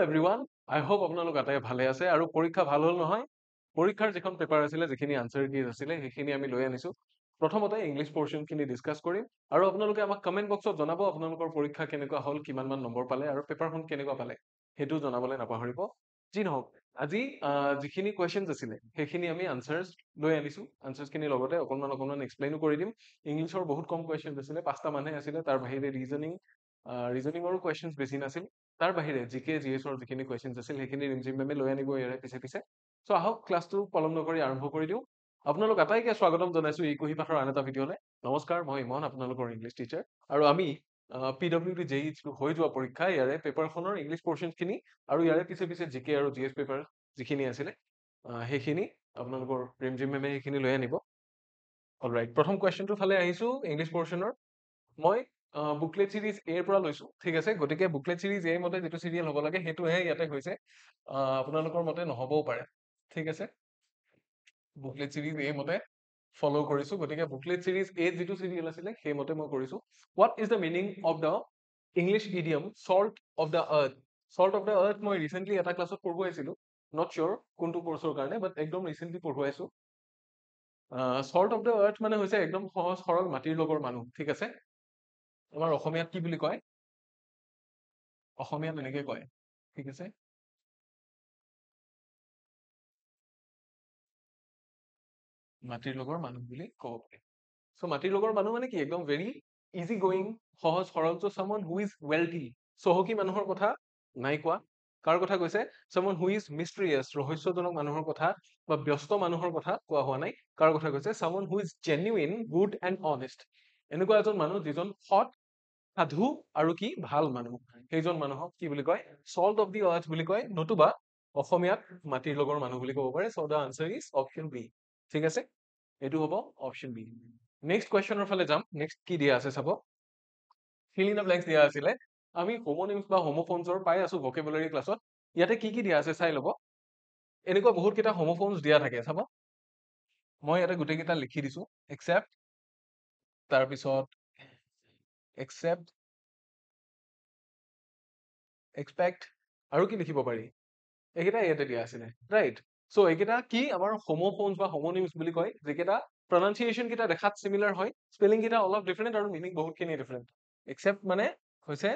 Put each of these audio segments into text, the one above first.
Everyone আই hope আপোনালোক আটাই ভালে আছে আৰু পৰীক্ষা ভাল হ'ল নহয় পৰীক্ষাৰ যিখন পেপাৰ আছিলে যিখিনি আনসাৰ কিজ আছিলে সেইখিনি আমি লৈ আনিছো প্ৰথমতে ইংলিছ পৰ্চনখিনি ডিসকাস কৰিম আৰু আপোনালোকে আমাক কমেন্ট বক্সত জনাব আপোনালোকৰ পৰীক্ষা কেনেকুৱা হ'ল কিমান মান নম্বৰ পালে আৰু পেপাৰখন কেনেকুৱা পালে হেতু জনাবলৈ নাপাহৰিব যি নহওক আজি যিখিনি কোৱেশ্চনছ আছিলে সেইখিনি আমি আনসাৰছ লৈ আনিছো আনসাৰছখিনি লগতে অকণমান এক্সপ্লেইনো কৰি দিম ইংলিছৰ বহুত কম কোৱেশ্চনছ আছিলে 5টা মানহে আছিলে তাৰ বাহিৰে ৰিজনিঙৰো কোৱেশ্চনছ বেছি নাছিল তাৰ বাহিৰে জিকে জিএছৰ যিখিনি কোৱেশ্চনছ আছিল সেইখিনি ৰিমজিম মেমে লৈ আনিব ইয়াৰে পিছে সো আহক ক্লাছটো পলম নকৰি আৰম্ভ কৰি দিওঁ আপোনালোক আটাইকে স্বাগতম জনাইছো এই কুহি পাঠৰ আন এটা ভিডিঅ'লে নমস্কাৰ মই ইমন আপোনালোকৰ ইংলিছ টিচাৰ আৰু আমি PWD JEE হৈ যোৱা পৰীক্ষা ইয়াৰে পেপাৰখনৰ ইংলিছ পৰ্চনখিনি আৰু ইয়াৰে পিছে জিকে আৰু জিএছ পেপাৰ যিখিনি আছিলে সেইখিনি আপোনালোকৰ ৰিমজিম মেমে সেইখিনি লৈ আনিব অলৰাইট প্ৰথম কোৱেশ্চনটো ফালে আহিছো ইংলিছ পৰ্চনৰ মই বুকলেট সিৰিজ এৰ পৰা লৈছো ঠিক আছে গতিকে বুকলেট সিৰিজ এ মতে যেটো সিৰিয়েল হ'ব লাগে হেতুহে ইয়াতে হৈছে আপোনালোকৰ মতে নহবও পাৰে ঠিক আছে বুকলেট সিৰিজ এ মতে ফলো কৰিছো গতিকে বুকলেট সিৰিজ এ যেটো সিৰিয়েল আছিলে সেই মতে মই কৰিছো what is the meaning of the English idiom salt of the earth মই ৰিসেন্টলি এটা ক্লাছত পঢ়ুৱাইছিলো নট শিওৰ কোনটো কোৰ্সৰ কাৰণে বাট একদম ৰিসেন্টলি পঢ়ুৱাইছো সল্ট অফ দ্য আৰ্থ মানে হৈছে একদম সহজ সৰল মাটিৰ লগৰ মানুহ ঠিক আছে আমাৰ অসমীয়াত কি বুলি কয় অসমীয়াত এনেকৈ কয় ঠিক আছে মাটিৰ লগৰ মানুহ বুলি ক'ব পাৰি সো মাটিৰ লগৰ মানুহ মানে কি একদম ভেৰি ইজি গোয়িং সহজ সৰল সো সামন হু ইজ ওয়েলথি চহকী মানুহৰ কথা নাই কোৱা কাৰ কথা কৈছে সামন হু ইজ মিস্ট্ৰিয়াছ ৰহস্যজনক মানুহৰ কথা বা ব্যস্ত মানুহৰ কথা কোৱা হোৱা নাই কাৰ কথা কৈছে সামন who is genuine good and honest এনেকুৱা এজন মানুহ যিজন সৎ সাধু আৰু কি ভাল মানুহ সেইজন মানুহক কি বুলি কয় সল্ট অফ দি আৰ্থ বুলি কয় নতুবা অসমীয়াত মাটিৰ লগৰ মানুহ বুলি ক'ব পাৰে so the answer is option B ঠিক আছে এটো হ'ব অপশন বি নেক্সট কোৱেশ্চনৰ ফালে যাম নেক্সট কি দিয়া আছে চাব ফিল ইন দ্য ব্ল্যাঙ্কস দিয়া আছিলে আমি হোমোনিমছ বা হোমোফোনছৰ পাই আছো ভোকেবুলাৰী ক্লাছত ইয়াতে কি দিয়া আছে চাই ল'ব এনেকুৱা বহুত কেইটা হোমোফোনছ দিয়া থাকে চাব মই ইয়াতে গোটেই কেইটা লিখি দিছো এক্সেপ্ট তাৰ পিছত এক্সেপ্ট এক্সপেক্ট আৰু কি লিখিব পাৰি এইকেইটা ইয়াতে দিয়া আছিলে ৰাইট সো এইকেইটা কি আমাৰ হোমোফোনছ বা হোমোনিমছ বুলি কয় যেকেইটা প্ৰনাউন্সিয়েচন কেইটা দেখাত সিমিলাৰ হয় স্পেলিং কেইটা অলপ ডিফাৰেন্ট আৰু মিনিং বহুতখিনি ডিফাৰেন্ট এক্সেপ্ট মানে হৈছে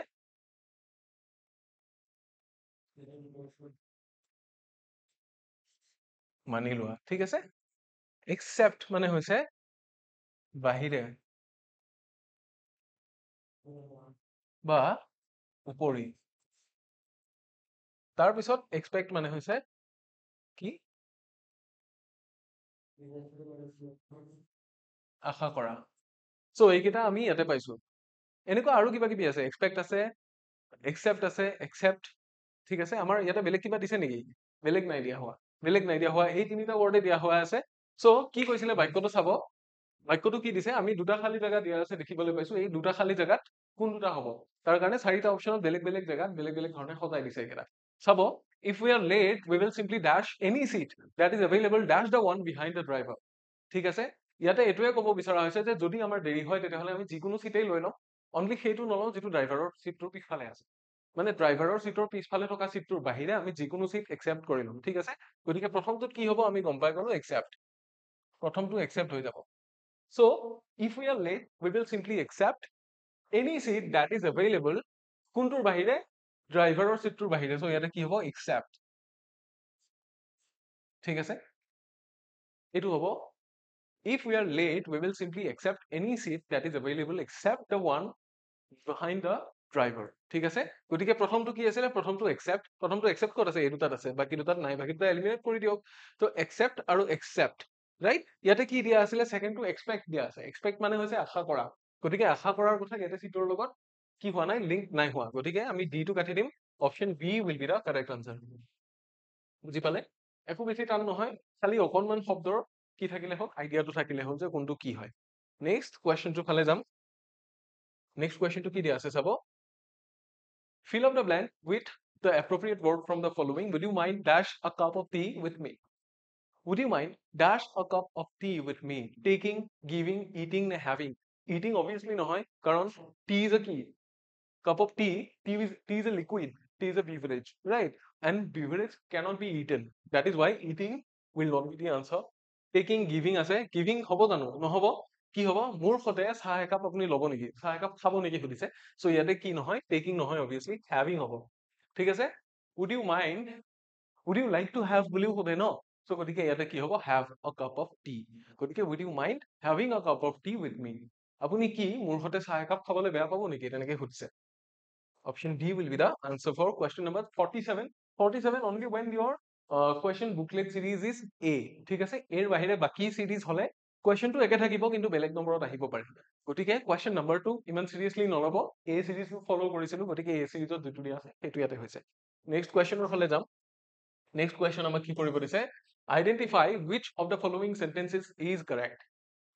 মানি লোৱা ঠিক আছে এক্সেপ্ট মানে হৈছে বাহিৰে বা উপৰি তাৰ পিছত এক্সপেক্ট মানে হৈছে কি আশা কৰা সো এইকেইটা আমি ইয়াতে পাইছো এনেকুৱা আৰু কিবা কিবি আছে এক্সপেক্ট আছে এক্সেপ্ট আছে এক্সেপ্ট ঠিক আছে আমাৰ ইয়াতে বেলেগ কিবা দিছে নেকি বেলেগ নাই দিয়া হোৱা এই তিনিটা ৱৰ্ডে দিয়া হোৱা আছে সো কি কৈছিলে বাক্যটো চাব বাক্যটো কি দিছে আমি দুটা খালি জায়গা দিয়া আছে দেখিবলৈ পাইছো এই দুটা খালি জায়গাত কোন দুটা হ'ব তাৰ কাৰণে চাৰিটা অপচনত বেলেগ জায়গাত বেলেগ ধৰণে সজাই দিছে একেটা চাব if we are late we will simply dash any seat that is available dash the one behind the driver ঠিক আছে ইয়াতে এটোৱে ক'ব বিচৰা হৈছে যে যদি আমাৰ দেৰি হয় তেতিয়াহ'লে আমি যিকোনো সিটেই লৈ লওঁ অনলি সেইটো নলওঁ যেটো ড্ৰাইভাৰৰ সিটটোৰ পিছফালে আছে মানে ড্ৰাইভাৰৰ সিটৰ পিছফালে থকা সিটটোৰ বাহিৰে আমি যিকোনো সিট একচেপ্ট কৰি লম ঠিক আছে গতিকে প্ৰথমটোত কি হ'ব আমি গম পাই গলো একচেপ্ট প্ৰথমটো একচেপ্ট হৈ যাব so if we are late we will simply accept any seat that is available কোনটোৰ বাহিৰে ড্ৰাইভাৰৰ সিটটোৰ বাহিৰে so ইয়াতে কি হ'ব accept ঠিক আছে এটো হ'ব if we are late we will simply accept any seat that is available except the one behind the driver ঠিক আছে গতিকে প্ৰথমটো কি আছিল প্ৰথমটো accept ক'ত আছে এই দুটাত আছে বাকি দুটাত নাই বাকি দুটা এলিমিনেট কৰি দিয়ক তো accept আৰু accept ৰাইট ইয়াতে কি দিয়া আছিল সেকেন্ডটো expect দিয়া আছে expect মানে হৈছে আশা কৰা গতিকে আশা কৰাৰ কথা ইয়াতে সিটৰ লগত কি হোৱা নাই লিংক নাই হোৱা গতিকে আমি ডি টো কাটি দিম option B will be the correct answer বুজি পালে একো বেছি টান নহয় খালি অকনমান শব্দৰ কি থাকিলে হ'ল আইডিয়াটো থাকিলে হ'ল যে কোনটো কি হয় নেক্সট কোৱেশ্চনটো ফালে যাম নেক্সট কোৱেশ্চনটো কি দিয়া আছে চাব fill up the blank with the appropriate word from the following would you mind dash a cup of tea with me would you mind dash a cup of tea with me taking giving eating নে having eating obviously নহয় কাৰণ tea is a key cup of tea is a liquid tea is a beverage, right? And beverage cannot be eaten. That is why eating will not be the answer. Taking, giving আছে, giving হব জানো? নহব। কি হব? মোৰ সতে চাহ একাপ আপুনি ল'ব নেকি? চাহ একাপ খাব নেকি সুধিছে। So ইয়াতে কি নহয়? Taking নহয় obviously, having হব। ঠিক আছে? Would you mind? Would you like to have বুলিও সোধে ন? So গতিকে ইয়াতে কি হব? Have a cup of tea. গতিকে would you mind having a cup of tea with me? আপুনি কি মোৰ সতে চাহ একাপ খাবলৈ বেয়া পাব নেকি? তেনেকে সুধিছে। Option D will be the answer for question number 47. 47 only when your question booklet series is A. ঠিক আছে? এর বাহিৰে বাকি series হলে question টো একে থাকিব কিন্তু বেলেগ নম্বৰত আহিব পাৰে। গতিকে question number 2 ইমান seriously নলব। A series follow কৰিছিলো গতিকে A series যিটো দিয়া আছে সেইটো ইয়াতে হৈছে। Next question ৰ ফালে যাম। Next question আমাক কি কৰিব দিছে? Identify which of the following sentences is correct.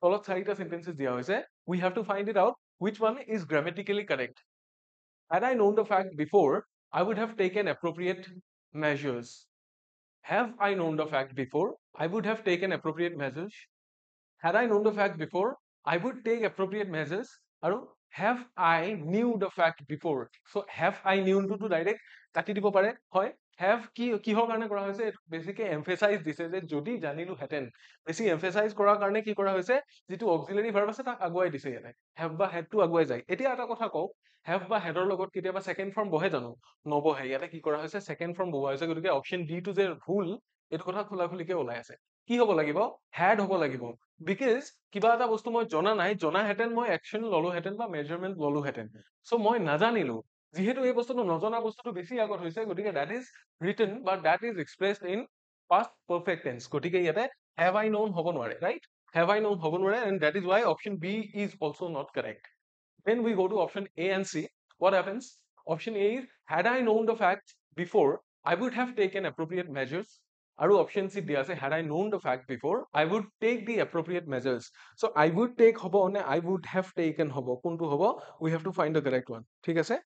তলত চাৰিটা sentences দিয়া হৈছে। We have to find it out which one is grammatically correct. Had I known the fact before, I would have taken appropriate measures. Have I known the fact before, I would have taken appropriate measures. Had I known the fact before, I would take appropriate measures. আৰু have I knew the fact before. So have I knew to direct কাটি দিব পাৰে। হয়, have কি কিহৰ কাৰণে কৰা হৈছে? বেছিকে emphasize দিছে যে যদি জানিলোহেঁতেন। বেছি emphasize কৰাৰ কাৰণে কি কৰা হৈছে? যিটো auxiliary verb আছে তাক আগুৱাই দিছে ইয়াতে। have বা had টো আগুৱাই যায়। এতিয়া এটা কথা কওঁ, have বা had ৰ লগত কেতিয়াবা second form বহে জানো? নবহে। ইয়াতে কি কৰা হৈছে? second form বহোৱা হৈছে। গতিকে option D টো যে ভুল, এইটো কথা খোলাখুলিকে ওলাই আছে। কি হ'ব লাগিব? had হ'ব লাগিব। বিকজ কিবা এটা বস্তু মই জনা নাই, জনাহেঁতেন মই action ললোহেঁতেন বা measurement ললোহেঁতেন। So মই নাজানিলো। যিহেতু এই বস্তুটো নজনা বস্তুটো বেছি আগত হৈছে গতিকে that is written বা that is expressed in past perfect tense। গতিকে ইয়াতে have I known হ'ব নোৱাৰে, right? Have I known হ'ব নোৱাৰে and that is why option B is also not correct. When we go to option A and C, what happens? Option A is had I known the facts before, I would have taken appropriate measures. আৰু option C দিয়া আছে had I known the fact before, I would take the appropriate measures. So I would take হ'ব নে I would have taken হ'ব? কোনটো হ'ব? We have to find the correct one. ঠিক আছে?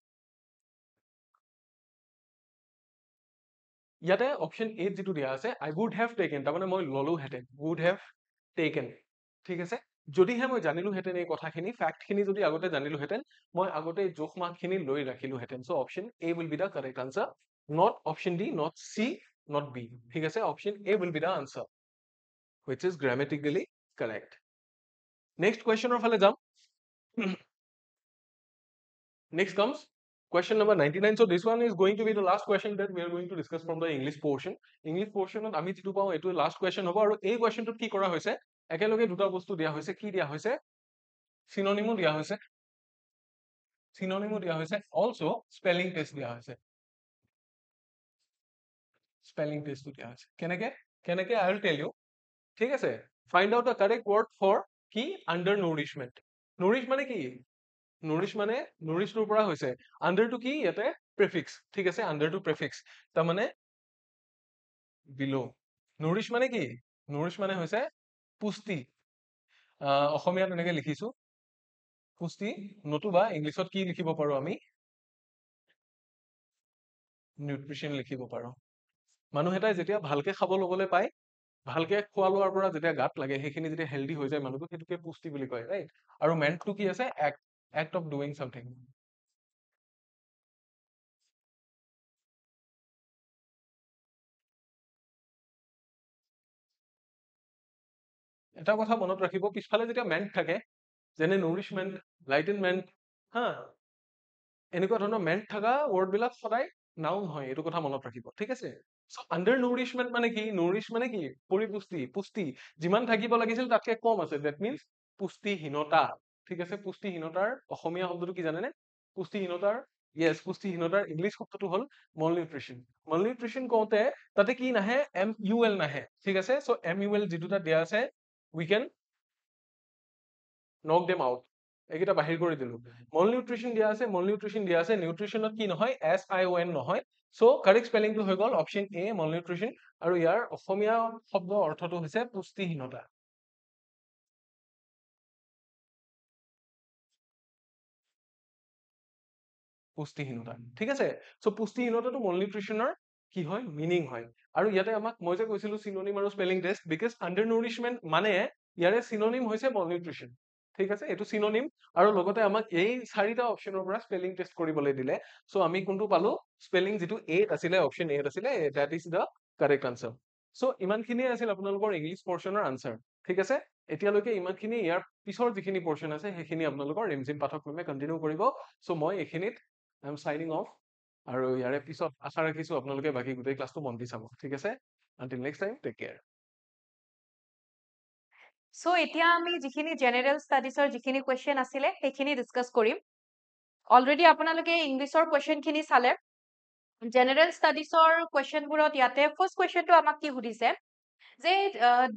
ইয়াতে option A যিটো দিয়া আছে I would have taken, তাৰমানে মই ললোহেঁতেন, would have taken। ঠিক আছে? যদিহে মই জানিলোহেঁতেন এই কথাখিনি, fact খিনি যদি আগতে জানিলোহেঁতেন, মই আগতে জোখ মাখখিনি লৈ ৰাখিলোহেঁতেন। So option A will be the correct answer, not option D, not C, not B. ঠিক আছে? Option A will be the answer, which is grammatically correct. Next question ৰ ফালে যাম। Next comes question number 99. So this one is going to be the last question that we are going to discuss from the English portion. English portion ত আমি যিটো পাওঁ এইটো last question হ'ব আৰু এই question টোত কি কৰা হৈছে? একেলগে দুটা বস্তু দিয়া হৈছে। কি দিয়া হৈছে? Synonymo দিয়া হৈছে। Synonymo দিয়া হৈছে। Also spelling test দিয়া হৈছে। Spelling test দিয়া হৈছে। কেনেকে? কেনেকে? I will tell you. ঠিক আছে? Find out the correct word for কি? Undernourishment. Nourish মানে কি? Nourish মানে nourish টোৰ পৰা হৈছে। Under টো কি? ইয়াতে prefix। ঠিক আছে? Under টো prefix। তাৰমানে below। Nourish মানে কি? Nourish মানে হৈছে পুষ্টি। অসমীয়াত এনেকে লিখিছো পুষ্টি, নতুবা ইংলিছত কি লিখিব পাৰো আমি? নিউট্ৰিশন লিখিব পাৰো। মানুহ এটাই যেতিয়া ভালকে খাব ল'বলৈ পায়, ভালকে খোৱা লোৱাৰ পৰা যেতিয়া গাত লাগে, সেইখিনি যেতিয়া হেল্ডি হৈ যায় মানুহটো, সেইটোকে পুষ্টি বুলি কয়, ৰাইট? আৰু মেণ্টটো কি আছে? act of doing something। এটা কথা মনত ৰাখিব, পিছফালে যেতিয়া মেণ্ট থাকে, যেনে nourishment, lightenment, হা, এনেকুৱা ধৰণৰ মেণ্ট থকা ৱৰ্ড বিলাক সদায় নাউন হয়, এইটো কথা মনত ৰাখিব। ঠিক আছে? So under nourishment মানে কি? nourish মানে কি? পৰিপুষ্টি, পুষ্টি যিমান থাকিব লাগিছিল তাতকে কম আছে, that means পুষ্টিহীনতা। ঠিক আছে? পুষ্টিহীনতাৰ অসমীয়া শব্দটো কি জানেনে? পুষ্টিহীনতাৰ yes, পুষ্টিহীনতাৰ ইংলিছ শব্দটো হ'ল malnutrition। malnutrition কওঁতে তাতে কি নাহে? MUL নাহে। ঠিক আছে? So MUL যিটো তাত দিয়া আছে, we can knock them out। এইকেইটা বাহিৰ কৰি দিলো। malnutrition দিয়া আছে, malnutrition দিয়া আছে, নিউট্ৰিচনত কি নহয়? SION নহয়। So correct spelling টো হৈ গ'ল option A, malnutrition। আৰু ইয়াৰ অসমীয়া শব্দ অৰ্থটো হৈছে পুষ্টিহীনতা। পুষ্টিহীনতা। ঠিক আছে? So পুষ্টিহীনতাটো malnutritionৰ কি হয়? মিনিং হয়। আৰু ইয়াতে আমাক মই যে কৈছিলো synonym আৰু spelling test, because undernourishment মানে ইয়াৰে synonym হৈছে malnutrition। ঠিক আছে, এইটো চিনোনিম। আৰু লগতে আমাক এই 4টা অপচনৰ পৰা স্পেলিং টেষ্ট কৰিবলৈ দিলে। সো আমি কোনটো পালো? স্পেলিং যিটো এত আছিলে, অপচন এত আছিলে, that is the correct answer. So ইমানখিনিয়ে আছিল আপোনালোকৰ ইংলিছ পৰ্চনৰ আনসাৰ। ঠিক আছে, এতিয়ালৈকে ইমানখিনি। ইয়াৰ পিছৰ যিখিনি পৰ্চন আছে সেইখিনি আপোনালোকৰ ৰিমঝিম পাঠক মেমে কন্টিনিউ কৰিব। সো মই এইখিনিত আই এম চাইনিং অফ। আৰু ইয়াৰে পিছত আশা ৰাখিছো আপোনালোকে বাকী গোটেই ক্লাছটো মন দি চাব। ঠিক আছে, until next time, take care. So এতিয়া আমি যিখিনি জেনাৰেল ষ্টাডিজৰ যিখিনি কুৱেশ্যন আছিলে সেইখিনি ডিছকাছ কৰিম। অলৰেডি আপোনালোকে ইংলিছৰ কুৱেশ্যনখিনি চালে। জেনাৰেল ষ্টাডিজৰ কুৱেশ্যনবোৰত ইয়াতে ফাৰ্ষ্ট কুৱেশ্যনটো আমাক কি সুধিছে যে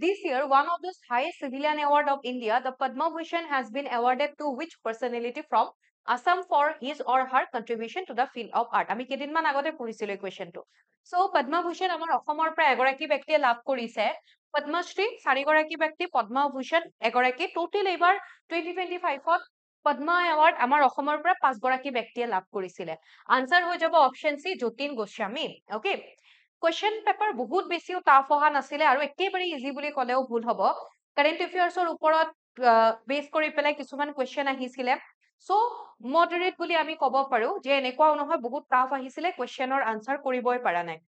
this year one of the highest civilian award of India, the Padma Bhushan, has been awarded to which personality from Assam for his or her contribution to the field of art? আমি কেইদিনমান আগতে পঢ়িছিলো এই কুৱেশ্যনটো। So Padma Bhushan আমাৰ অসমৰ পৰা এগৰাকী ব্যক্তিয়ে লাভ কৰিছে। পদ্মশ্ৰী 4গৰাকী ব্যক্তি, পদ্মা ভূষণ এগৰাকী। টোটেল এইবাৰ 2025ত পদ্মা এৱাৰ্ড আমাৰ অসমৰ পৰা 5গৰাকী ব্যক্তিয়ে লাভ কৰিছিলে। আনসাৰ হৈ যাব option C, Jatin Goswami. Okay, question paper বহুত বেছিও টাফ অহা নাছিলে আৰু একেবাৰে ইজি বুলি ক'লেও ভুল হ'ব। কাৰেণ্ট এফেয়াৰ্ছৰ ওপৰত বেছ কৰি পেলাই কিছুমান কুৱেশ্যন আহিছিলে। সো মডাৰেট বুলি আমি ক'ব পাৰো যে এনেকুৱাও নহয় বহুত টাফ আহিছিলে, কুৱেশ্যনৰ আনসাৰ কৰিবই পৰা নাই।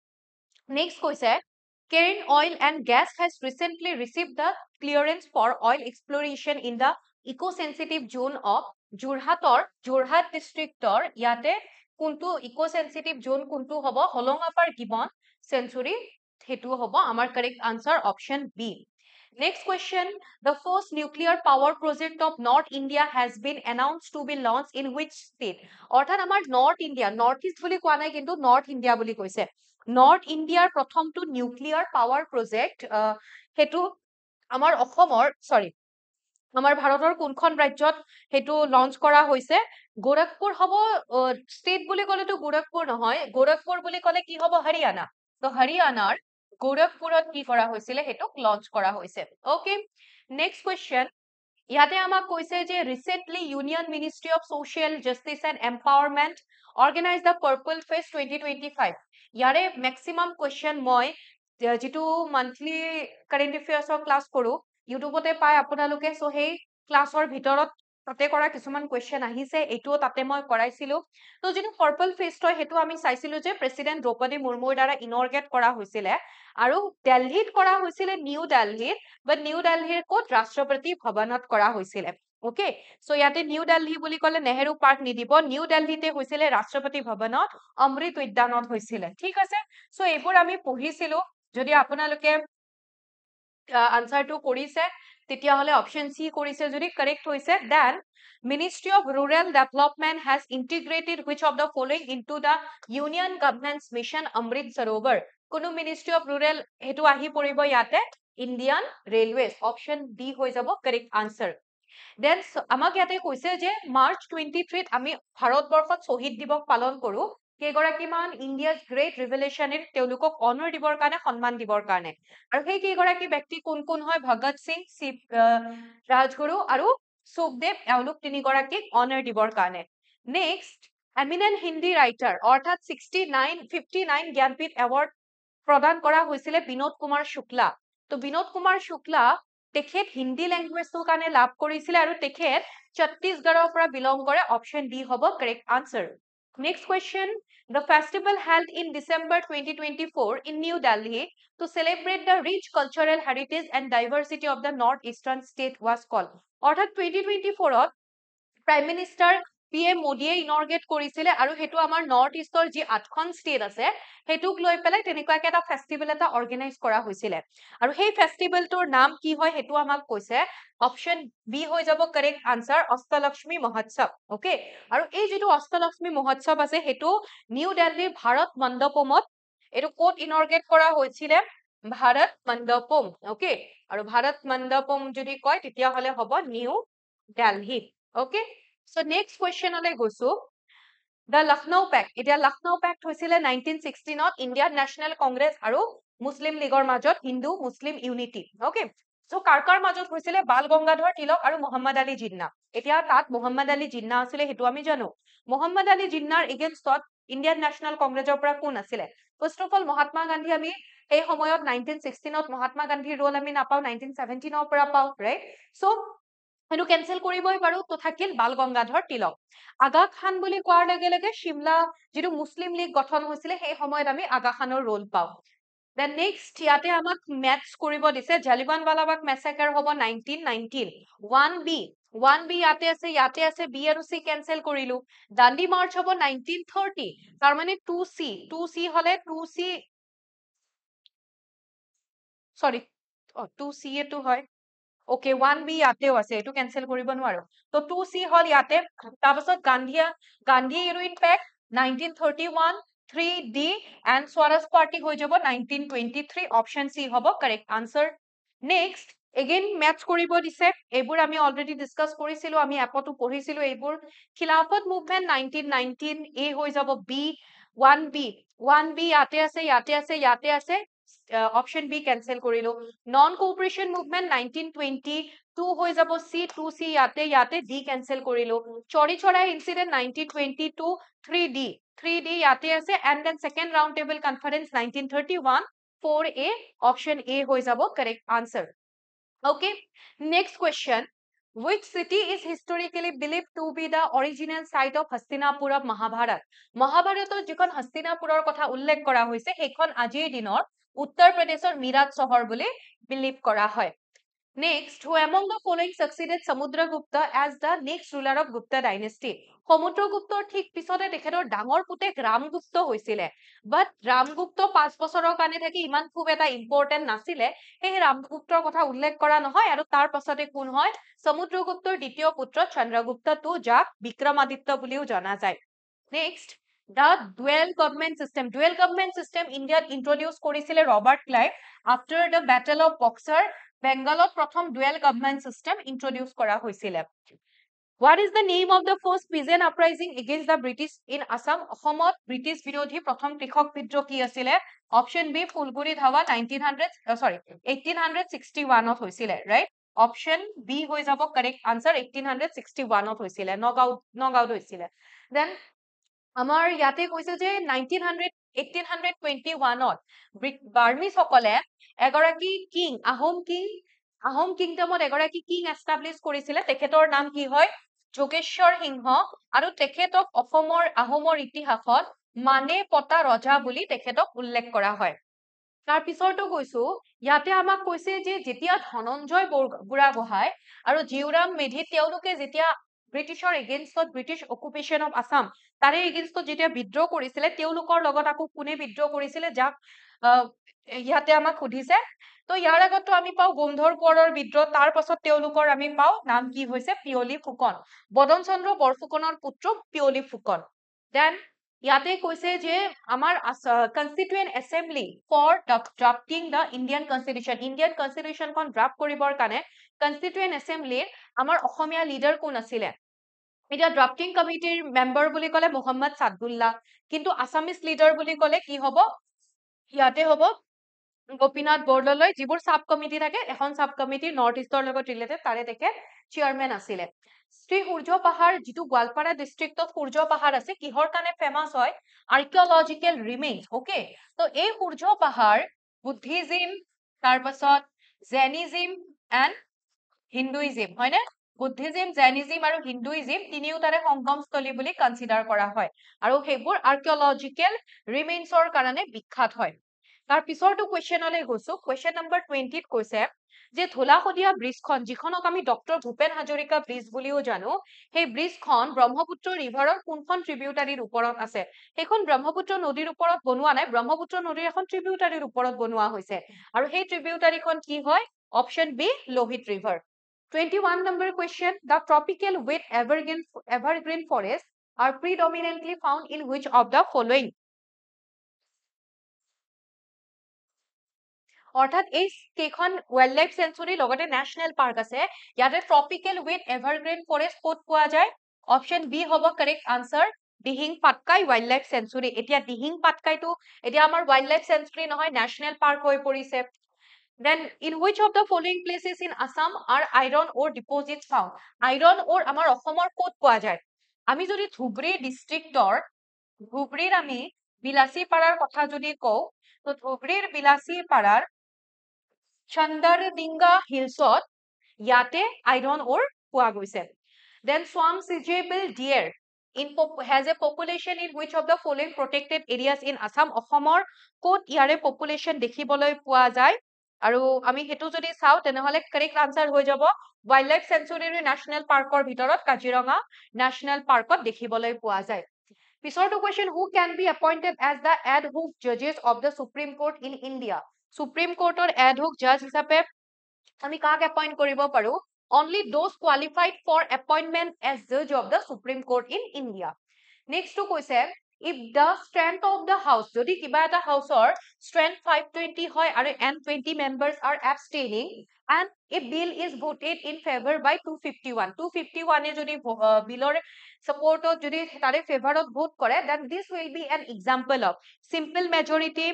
নেক্সট কৈছে Cairn Oil and Gas has recently received the clearance for oil exploration in the eco-sensitive zone of Jorhat ডিষ্ট্ৰিক্টৰ ইয়াতে কোনটো ইকো-সেনচিটিভ জোন কোনটো হ'ব? হলঙাপাৰ গিবন চেঞ্চুৰী, সেইটো হ'ব আমাৰ correct answer option B. Next question, the first nuclear power project of North India has been announced to be launched in which state? অৰ্থাৎ আমাৰ নৰ্থ ইণ্ডিয়া, নৰ্থ ইষ্ট বুলি কোৱা নাই কিন্তু নৰ্থ ইণ্ডিয়া বুলি কৈছে। নৰ্থ ইণ্ডিয়াৰ প্ৰথমটো নিউক্লিয়াৰ পাৱাৰ প্ৰজেক্ট সেইটো আমাৰ অসমৰ আমাৰ ভাৰতৰ কোনখন ৰাজ্যত সেইটো লঞ্চ কৰা হৈছে? গোৰখপুৰ হ'ব। ষ্টেট বুলি ক'লেতো গোৰখপুৰ নহয়, গোৰখপুৰ বুলি ক'লে কি হ'ব? হাৰিয়ানা। তো হাৰিয়ানাৰ গোৰখপুৰত কি কৰা হৈছিলে? সেইটোক লঞ্চ কৰা হৈছে। ওকে, নেক্সট কুৱেশ্যন ইয়াতে আমাক কৈছে যে recently union ministry of social justice and empowerment organise the purple fest 2025। ইয়াৰে মেক্সিমাম কুৱেশ্যন মই যিটো মান্থলি কাৰেণ্ট এফেয়াৰ্ছৰ ক্লাছ কৰোঁ ইউটিউবতে পায় আপোনালোকে। সো সেই ক্লাছৰ ভিতৰত তাতে কৰা কিছুমান কুৱেশ্যন আহিছে, এইটোও তাতে মই কৰাইছিলো। তো যিটো পাৰ্পল ফেষ্ট হয় সেইটো আমি চাইছিলো যে প্ৰেচিডেণ্ট দ্ৰৌপদী মুৰ্মুৰ দ্বাৰা ইনৰ্গেট কৰা হৈছিলে আৰু দিল্লীত কৰা হৈছিলে, নিউ দিল্লীত। বাট নিউ দিল্লীৰ ক'ত? ৰাষ্ট্ৰপতি ভৱনত কৰা হৈছিলে। ওকে, সো ইয়াতে নিউ দিল্লী বুলি ক'লে নেহেৰু পাৰ্ক নিদিব, নিউ দিল্লীতে হৈছিলে, ৰাষ্ট্ৰপতি ভৱনত, অমৃত উদ্যানত হৈছিলে। ঠিক আছে, সো এইবোৰ আমি পঢ়িছিলো। যদি আপোনালোকে আনসাৰটো কৰিছে তেতিয়াহ'লে অপশন সি কৰিছে যদি কাৰেক্ট হৈছে। Then ministry of rural development has integrated which of the following into the union government's mission Amrit Sarovar? কোনো মিনিষ্ট্ৰী অফ ৰুৰেল সেইটো আহি পৰিব ইয়াতে ইণ্ডিয়ান ৰেলৱেজ। অপশন ডি হৈ যাব কাৰেক্ট আনসাৰ। দেন আমাক ইয়াতে কৈছে যে মাৰ্চ 23 আমি ভাৰতবৰ্ষত শ্বহীদ দিৱস পালন কৰো কেইগৰাকীমান ইণ্ডিয়াজ গ্ৰেট ৰিভলিউচনাৰী, তেওঁলোকক অনাৰ দিবৰ কাৰণে, সন্মান দিবৰ কাৰণে। আৰু সেই কেইগৰাকী ব্যক্তি কোন কোন হয়? ভগত সিং, ৰাজগুৰু আৰু সুখদেৱ, এওঁলোক তিনিগৰাকীক অনাৰ দিবৰ কাৰণে। নেক্সট, এমিনেণ্ট হিন্দী ৰাইটাৰ অৰ্থাৎ 59 জ্ঞানপীঠ এৱাৰ্ড প্ৰদান কৰা হৈছিলে বিনোদ কুমাৰ শুক্লা। তো বিনোদ কুমাৰ শুক্লা তেখেত হিন্দী লেংগুৱেজটোৰ কাৰণে লাভ কৰিছিলে আৰু তেখেত ছত্তীশগড়ৰ পৰা বিলং কৰে। অপশন ডি হ'ব correct answer. Next question, the festival held in December 2024 in New Delhi to celebrate the rich cultural heritage and diversity of the northeastern state was called? অৰ্থাৎ 2024ত প্ৰাইম মিনিষ্টাৰ PM মোদীয়ে ইনৰ্গেট কৰিছিলে আৰু সেইটো আমাৰ north ইষ্টৰ যি 8খন state আছে সেইটোক লৈ পেলাই তেনেকুৱাকে এটা ফেষ্টিভেল এটা অৰ্গেনাইজ কৰা হৈছিলে। আৰু সেই ফেষ্টিভেলটোৰ নাম কি হয় সেইটো আমাক কৈছে। অপশন বি হৈ যাব কাৰেক্ট আনসাৰ, অষ্টলক্ষ্মী মহোৎসৱ। ওকে, আৰু এই যিটো অষ্টলক্ষ্মী মহোৎসৱ আছে সেইটো নিউ দিল্লীৰ ভাৰত মণ্ডপমত, এইটো ক'ত ইনৰ্গেট কৰা হৈছিলে? ভাৰত মণ্ডপম। ওকে, আৰু ভাৰত মণ্ডপম যদি কয় তেতিয়াহ'লে হ'ব New Delhi. Okay, so next কুৱেশ্যনলৈ গৈছো। দ্য লক্ষ্ণৌ পেক্ট, এতিয়া লক্ষ্ণৌ পেক্ট হৈছিলে 1916ত ইণ্ডিয়ান নেশ্যনেল কংগ্ৰেছ আৰু মুছলিম লীগৰ মাজত, হিন্দু মুছলিম ইউনিটি। ওকে, সো কাৰ কাৰ মাজত হৈছিলে? বাল গংগাধৰ তিলক আৰু মোহাম্মদ আলী জিন্না। এতিয়া তাত মোহাম্মদ আলী জিন্না আছিলে সেইটো আমি জানো। মোহাম্মদ আলী জিন্নাৰ এগেইনষ্টত ইণ্ডিয়ান নেশ্যনেল কংগ্ৰেছৰ পৰা কোন আছিলে? First of all Mahatma Gandhi. আমি সেই সময়ত 1916ত মহাত্মা গান্ধীৰ ৰোল আমি নাপাওঁ, 1917ৰ পৰা পাওঁ, ৰাইট? সো সেইটো কেনচেল কৰিবই পাৰো তো থাকিল বাল গংগাধৰ তিলক আগা খান বুলি কোৱাৰ লগে লগে শিমলা যিটো মুছলিম লীগ গঠন হৈছিলে সেই সময়ত আমি আগা খানৰ ৰোল পাওঁ দেন নেক্সট ইয়াতে আমাক মেথছ কৰিব দিছে জালিয়ানৱালাবাগ মেছাকাৰ হ'ব 1919 1B ইয়াতে আছে বি আৰু চি কেনসেল কৰিলো দাণ্ডি মাৰ্চ হ'ব 1930 তাৰ মানে 2C হলে 2C সৰি 2C এটো হয় ওকে 1B ইয়াতেও আছে এটো কেনসেল কৰিব নোৱাৰো তো 2C হল ইয়াতে তাৰপাছত Gandhi heroin pack 1931 3D and Swaraj Party হৈ যাব 1923 অপশন সি হ'ব correct answer next again maths কৰিব দিছে এইবোৰ আমি অলৰেডি ডিসকাস কৰিছিলো আমি এপটো পঢ়িছিলো এইবোৰ খিলাফত মুভমেন্ট 1919 এ হৈ যাব বি 1B ইয়াতে আছে অপশন বি কেনসেল কৰিলো নন কোঅপাৰেশন মুভমেন্ট 1922 হৈ যাব সি 2C ইয়াতে ডি কেনসেল কৰিলো চৰি চৰাই ইনসিডেন্ট 1922 3D ইয়াতে আছে and then second round table conference 1931 4A option A হৈ যাব correct answer okay next question which city is historically believed to be the original site of Hastinapur of Mahabharat মহাভাৰতৰ যিখন হস্তিনাপুৰৰ কথা উল্লেখ কৰা হৈছে সেইখন আজিৰ দিনৰ উত্তৰ প্ৰদেশৰ মিৰাট চহৰ বুলি বিলিভ কৰা হয় Next, who among the following succeeded Samudragupta as the next ruler of Gupta dynasty? সমুদ্ৰগুপ্তৰ ঠিক পিছতে তেখেতৰ ডাঙৰ পুতেক ৰামগুপ্ত হৈছিলে বাট ৰামগুপ্ত 5 বছৰৰ কাৰণে থাকি ইমান খুব এটা ইম্পৰ্টেন্ট নাছিলে সেই ৰামগুপ্তৰ কথা উল্লেখ কৰা নহয় আৰু তাৰ পাছতে কোন হয় সমুদ্ৰগুপ্তৰ দ্বিতীয় পুত্ৰ চন্দ্ৰগুপ্ত টু যাক বিক্ৰমাদিত্য বুলিও জনা যায় next The dual government system India introduced কৰিছিলে Robert Clive after the battle of Boxer বেংগলত প্ৰথম dual government system introduce কৰা হৈছিলে What is the name of the first peasant uprising against the British in Assam? অসমত British বিৰোধী প্ৰথম কৃষক বিদ্ৰোহ কি আছিলে অপশন বি ফুলগুৰি ধাৱা 1861 ত হৈছিলে ৰাইট অপশন বি হৈ যাব কাৰেক্ট আনসাৰ 1861 ত হৈছিলে নগাঁৱত হৈছিলে দেন আমাৰ ইয়াতে কৈছে যে 1821 বাৰ্মিজ সকলে এগৰাকী কিং আহোম কিংডমত এগৰাকী কিং এষ্টাব্লিছ কৰিছিলে তেখেতৰ নাম কি হয় যোগেশ্বৰ সিংহ আৰু তেখেতক আহোমৰ ইতিহাসত মানে পতা ৰজা বুলি তেখেতক উল্লেখ কৰা হয় তাৰ পিছৰটো কৈছো ইয়াতে আমাক কৈছে যে যেতিয়া ধনঞ্জয় বুঢ়াগোহাঁই আৰু জিউৰাম মেধি তেওঁলোকে যেতিয়া ব্ৰিটিছৰ এগেইনষ্টত ব্ৰিটিছ অকুপেশ্যন অফ আসাম তাৰে এগেইনষ্টত যেতিয়া বিদ্ৰোহ কৰিছিলে তেওঁলোকৰ লগত আকৌ কোনে বিদ্ৰোহ কৰিছিলে যাক ইয়াতে আমাক সুধিছে তো ইয়াৰ আগতো আমি পাও গোন্ধৰ কোঁৱৰৰ বিদ্ৰোহ তাৰ পাছত তেওঁলোকৰ আমি পাও নাম কি হৈছে পিয়লি ফুকন বদন চন্দ্ৰ বৰফুকনৰ পুত্ৰ পিয়লি ফুকন দেন ইয়াতে কৈছে যে আমাৰ constituent assembly for drafting the Indian constitution খন ড্ৰাফট কৰিবৰ কাৰণে কনস্টিটুয়েন্ট এসেম্বলিৰ আমাৰ অসমীয়া লিডাৰ কোন আছিলে এতিয়া ড্ৰাফটিং কমিটিৰ মেম্বাৰ বুলি ক'লে মোহাম্মদ সাদুল্লাহ কিন্তু আসামিজ লিডাৰ বুলি ক'লে কি হ'ব ইয়াতে হ'ব গোপীনাথ বৰদলৈ যিবোৰ সাব কমিটি থাকে এখন সাব কমিটি নৰ্থ ইষ্টৰ লগত ৰিলেটেড তাৰে তেখেত চেয়াৰমেন আছিলে শ্ৰী সূৰ্য পাহাৰ যিটো গোৱালপাৰা ডিস্ট্ৰিক্টত সূৰ্য পাহাৰ আছে কিহৰ কাৰণে ফেমাস হয় আৰ্কিঅলজিক্যাল ৰিমেইনছ ওকে তো এই সূৰ্য পাহাৰ বুদ্ধিজিম তাৰ পাছত জেনিজিম এণ্ড হিন্দুইজিম হয়নে বুদ্ধিজিম জেনিজিম আৰু হিন্দুইজিম তিনিওটাৰে সংগমস্থলী বুলি কনসিডাৰ কৰা হয় আৰু সেইবোৰ আৰ্কিঅলজিক্যাল ৰিমেইনছৰ কাৰণে বিখ্যাত হয় তাৰ পিছৰটো কোৱেশ্চনলৈ গৈছো কোৱেশ্চন নম্বৰ 20 ত কৈছে যে ধোলাশদিয়া ব্ৰিজখন যিখনক আমি ডক্টৰ ভূপেন হাজৰিকা ব্ৰিজ বুলিও জানো সেই ব্ৰিজখন ব্ৰহ্মপুত্ৰ ৰিভাৰৰ কোনখন ট্ৰিবিউটাৰীৰ ওপৰত আছে সেইখন ব্ৰহ্মপুত্ৰ নদীৰ ওপৰত বনোৱা নাই ব্ৰহ্মপুত্ৰ নদীৰ এখন ট্ৰিবিউটাৰীৰ ওপৰত বনোৱা হৈছে আৰু সেই ট্ৰিবিউটাৰীখন কি হয় option B Lohit river 21 number question the tropical wet evergreen forests are predominantly found in which of the following অৰ্থাৎ এই কেইখন ওয়াইল্ড লাইফ সেঞ্চুৰী লগতে ন্যাশনাল পাৰ্ক আছে ইয়াতে ট্ৰপিক্যাল উইথ এভাৰগ্ৰীন ফৰেষ্ট ক'ত পোৱা যায় অপশন বি হ'ব correct answer Dihing Patkai wild life sanctuary এতিয়া দিহিং পাটকাইটো এতিয়া আমাৰ ওয়াইল্ড লাইফ সেঞ্চুৰী নহয় ন্যাশনাল পাৰ্ক হৈ পৰিছে Then, in which of the following places in Assam are iron ore deposits found? Iron ore আমাৰ অসমৰ ক'ত পোৱা যায় আমি যদি ধুবৰী ডিস্ট্ৰিক্টৰ ধুবৰীৰ আমি বিলাসীপাৰাৰ কথা যদি কওঁ তো ধুবৰীৰ বিলাসীপাৰাৰ চন্দৰডিঙ্গা হিলছত ইয়াতে আইৰন ওৰ পোৱা গৈছে then swarm sizable deer has a population in which of the following protected areas in Assam অসমৰ ক'ত ইয়াৰে population দেখিবলৈ পোৱা যায় আৰু আমি হেতু যদি চাও তেনেহলে correct answer হৈ যাব wildlife sanctuary national parkৰ ভিতৰত কাজিৰঙা national parkত দেখিবলৈ পোৱা যায় পিছৰটো question who can be appointed as the ad hoc judges of the Supreme Court in India Supreme Courtৰ ad hoc judge হিচাপে আমি কাক appoint কৰিব পাৰো only those qualified for appointment as judge of the Supreme Court in India next to কৈছে if the strength of the house যদি কিবা এটা হাউসৰ strength 520 হয় আৰু and 20 members are abstaining and a bill is voted in favor by 251 এ যদি বিলৰ support যদি তাৰে ফেভাৰত ভোট কৰে then this will be an example of simple majority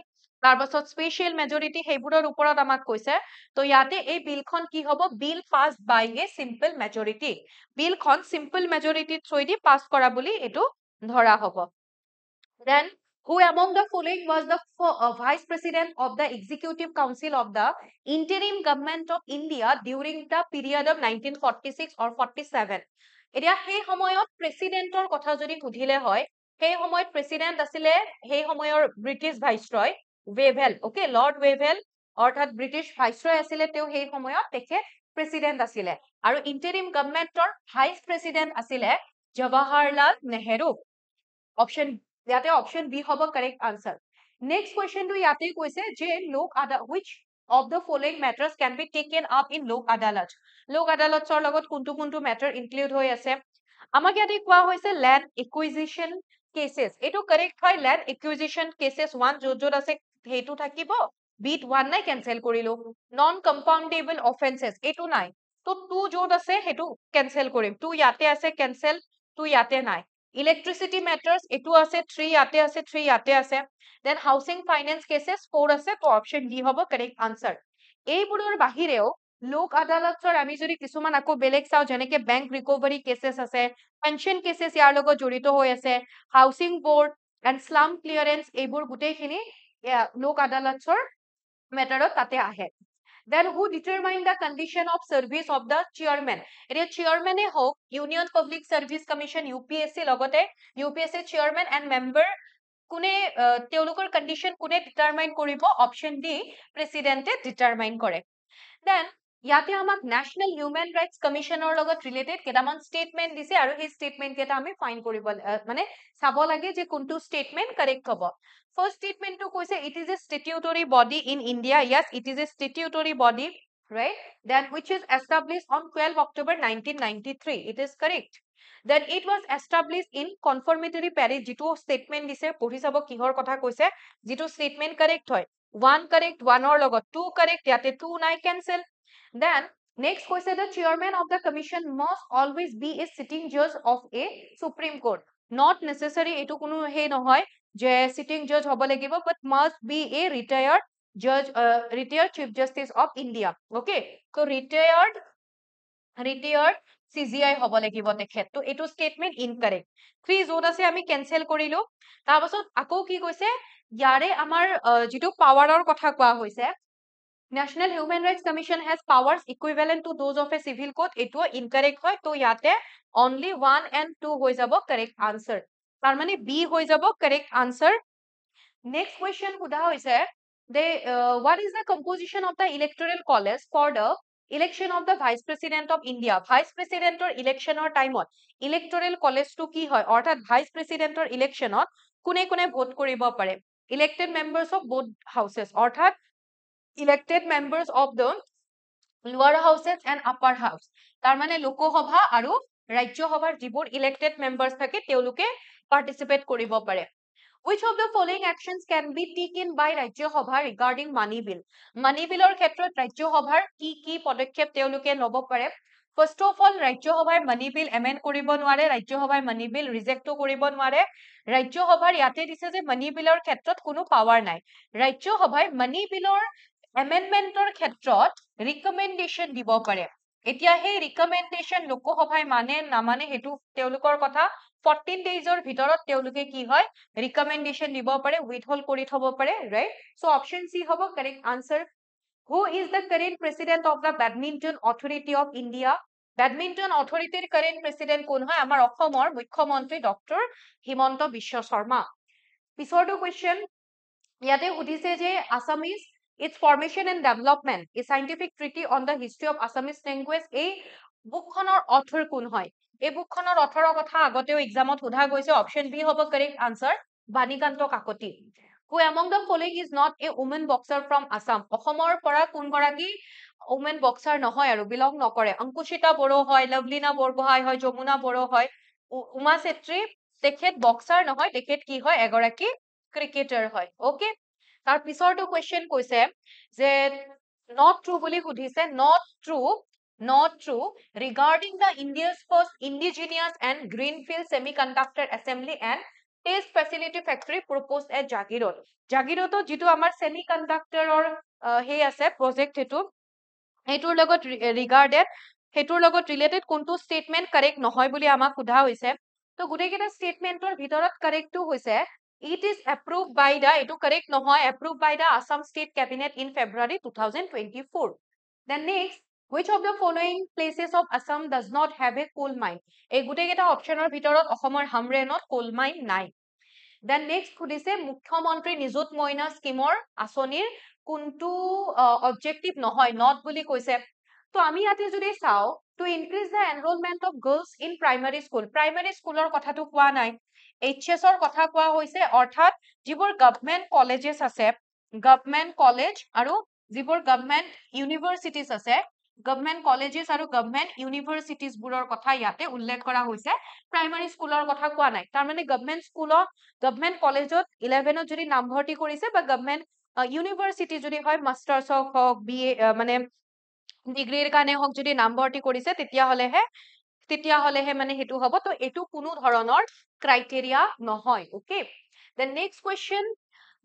তাৰপাছত স্পেশাল মেজৰিটি সেইবোৰৰ ওপৰত আমাক কৈছে তো ইয়াতে এই বিলখন কি হ'ব bill pass by a simple majority বিলখন সিম্পল মেজৰিটি থ্ৰুদি পাস কৰা বুলি এটো ধৰা হ'ব then who among the following was the vice president of the executive council of the interim government of India during the period of 1946 or 47 এতিয়া সেই সময়ত প্ৰেসিডেন্টৰ কথা যদি সুধিলে হয় সেই সময়ত প্ৰেসিডেন্ট আছিলে সেই সময়ৰ British viceroy Wavell okay Lord Wavell অৰ্থাৎ ব্ৰিটিছ ভাইসৰয় আছিলে তেও সেই সময়ত তেখেত প্ৰেসিডেন্ট আছিলে আৰু ইন্টাৰিম গভৰ্ণমেন্টৰ ভাইস প্ৰেসিডেন্ট আছিলে জৱাহৰলাল নেহেৰু অপশন ইয়াতে অপশন বি হ'ব কারেক্ট আনসার নেক্সট কোয়েশ্চনটো ইয়াতে কৈছে যে লোক which of the following matters can be taken up in লোক আদালতৰ লগত কোনটো কোনটো ম্যাটাৰ ইনক্লুড হৈ আছে আমাক ইয়াতে কোৱা হৈছে ল্যান্ড একুইজিশন কেसेस এটো কারেক্ট হয় ল্যান্ড একুইজিশন কেसेस 1 যত আছে হেতু থাকিব বিট 1 নাই ক্যান্সেল কৰিলো নন কম্পাউন্ডেবল অফেন্সেস এটো নাই তো 2 যত আছে হেতু ক্যান্সেল কৰিম 2 ইয়াতে আছে ক্যান্সেল 2 ইয়াতে নাই ইলেক্ট্ৰিসিটি ম্যাটার্স এটো আছে 3 ইয়াতে আছে 3 ইয়াতে আছে দেন হাউসিং ফাইনান্স কেसेस 4 আছে তো অপশন ডি হ'ব কারেক্ট আনসার এইবোৰৰ বাহিৰেও লোক আদালতৰ আমি যদি কিছুমান আকৌ বেলেগ চাও যেনেকে বেংক ৰিকভাৰি কেसेस আছে পেনশন কেसेस ইয়াৰ লগত জড়িত হৈ আছে housing board and slum clearance এইবোৰ গুটেইখিনি লোক আদালতৰ ম্যাটাৰত তাতে আহে then who determine the condition of service of the chairman area chairman হোক union public service commission UPSC লগতে UPSC chairman and member কোনে তেওলোকৰ কন্ডিশন কোনে ডিটাৰমাইন কৰিব অপশন ডি প্ৰেসিডেন্টে ডিটাৰমাইন কৰে then ইয়াতে আমাক ন্যাশনাল হিউম্যান ৰাইটস কমিশনৰ লগত ৰিলেটেড কেটামান স্টেটমেন্ট দিছে আৰু এই স্টেটমেন্ট কেটা আমি ফাইন কৰিব মানে চাব লাগে যে কোনটো স্টেটমেন্ট কারেক্ট হ'ব First statement to কৈছে it is a statutory body in India. Yes, it is a statutory body, right? Then which is established on 12 October 1993. It is correct. Then it was established in confirmatory parish. যিটো statement দিছে পঢ়ি চাব কিহৰ কথা কৈছে যিটো statement correct হয় 1 correct 1 or লগত 2 correct ইয়াতে 2 নাই cancel. Then next কৈছে the chairman of the commission must always be a sitting judge of a Supreme Court. Not necessary এটো কোনো হে নহয় যে sitting judge হ'ব লাগিব but must be a retired judge retired chief justice of India okay so retired CJI হ'ব লাগিব তেখেত তো এটো statement incorrect 3 যত আছে আমি cancel কৰিলো তাৰ পাছত আকৌ কি কৈছে ইয়াৰে আমাৰ যেটো পাৱাৰৰ কথা কোৱা হৈছে National Human Rights Commission has powers equivalent to those of a civil court এটো incorrect হয় তো ইয়াতে only 1 and 2 হৈ যাব correct answer তাৰ মানে B হৈ যাব correct answer next question সোধা হৈছে what is the composition of the electoral college for the election of the vice president of India vice president or electionৰ টাইমত electoral college to কি হয় অৰ্থাৎ vice president or electionত কোনে কোনে ভোট কৰিব পাৰে elected members of both houses অৰ্থাৎ elected members of the lower houses and upper house তাৰ মানে লোকসভা আৰু ৰাজ্যসভাৰ যিবোৰ elected members থাকে তেওঁলোকে participate কৰিব পাৰে Which of the following actions can be taken by Rajya Sabha regarding money bill? Money bill or ক্ষেত্ৰত Rajya Sabhar কি পদক্ষেপ তেওঁলোকে লব পাৰে First of all Rajya Sabhar money bill amend কৰিব নোৱাৰে Rajya Sabhar money bill reject কৰিব নোৱাৰে Rajya Sabhar ইয়াতে দিছে যে money bill or ক্ষেত্ৰত কোনো power নাই Rajya Sabhar money bill or amendment or ক্ষেত্ৰত recommendation দিব পাৰে এতিয়া সেই recommendation লোকসভাই মানে নামানে হেতু তেওঁলোকৰ কথা 14 days or ভিতৰত তেওঁলোকে কি হয় recommendation দিব পাৰে withhold কৰি থব পাৰে right so option C হ'ব correct answer who is the current president of the badminton authority of India badminton অথৰিটিৰ কাৰেণ্ট প্ৰেচিডেণ্ট কোন হয় আমাৰ অসমৰ মুখ্যমন্ত্ৰী ডক্টৰ হিমন্ত বিশ্ব শৰ্মা পিছৰটো কুৱেশ্যন ইয়াতে সুধিছে যে Assamese its formation and development a scientific treaty on the history of Assamese language এই বুকখনৰ অথৰ কোন হয় এই বুকখনৰ অথৰৰ কথা আগতেও এক্সামত সোধা গৈছে অপচন বি হ'ব correct answer Banikanta Kakati who among the following is not a woman boxer from Assam অসমৰ পৰা কোন গৰাকী women boxer নহয় আৰু বিলং নকৰে অংকুশিতা বড়ো হয় লভলিনা বৰগোহাঁই হয় যমুনা বড়ো হয় উমা চেত্ৰী তেখেত বক্সাৰ নহয় তেখেত কি হয় এগৰাকী ক্ৰিকেটাৰ হয় ওকে তাৰ পিছৰটো কুৱেশ্যন কৈছে যে not true বুলি সুধিছে not true regarding the India's first indigenous and greenfield semiconductor assembly and test facility factory proposed at Jagirot জাগিৰোডত যিটো আমাৰ semiconductor হে আছে project হেতুৰ লগত ৰিলেটেড কোনটো statement correct নহয় বুলি আমাক সোধা হৈছে তো গুটেকেটা statementor ভিতৰত correct টো হৈছে it is approved by the এটো correct নহয় approved by the Assam State Cabinet in February 2024 then next which of the following places of Assam does not have a coal mine এই গুটেকেটা অপচনৰ ভিতৰত অসমৰ হামৰেনত coal mine নাই then next সুধিছে মুখ্যমন্ত্ৰী নিযুত মইনা স্কিমৰ আঁচনিৰ কোনটো objective নহয় not বুলি কৈছে তো আমি ইয়াতে যদি চাও to increase the enrollment of girls in primary schoolৰ কথাটো কোৱা নাই HS ৰ কথা কোৱা হৈছে অৰ্থাৎ যিবোৰ গভৰ্নমেন্ট কলেজেস আছে গভৰ্নমেন্ট কলেজ আৰু যিবোৰ গভৰ্নমেন্ট ইউনিভাৰ্সিটিজ আছে গভৰ্নমেন্ট কলেজেস আৰু গভৰ্নমেন্ট ইউনিভাৰ্সিটিজ বোৰৰ কথা ইয়াতে উল্লেখ কৰা হৈছে প্ৰাইমাৰী স্কুলৰ কথা কোৱা নাই তাৰ মানে গভৰ্নমেন্ট কলেজত 11ত যদি নামভৰ্তি কৰিছে বা গভৰ্নমেন্ট ইউনিভাৰ্সিটি যদি হয় মাস্টাৰ্স হওক BA মানে ডিগ্ৰীৰ কাৰণে হওক যদি নামভৰ্তি কৰিছে তেতিয়াহলেহে মানে হেতু হ'ব তো এটো কোনো ধৰণৰ ক্ৰাইটেৰিয়া নহয় okay the next question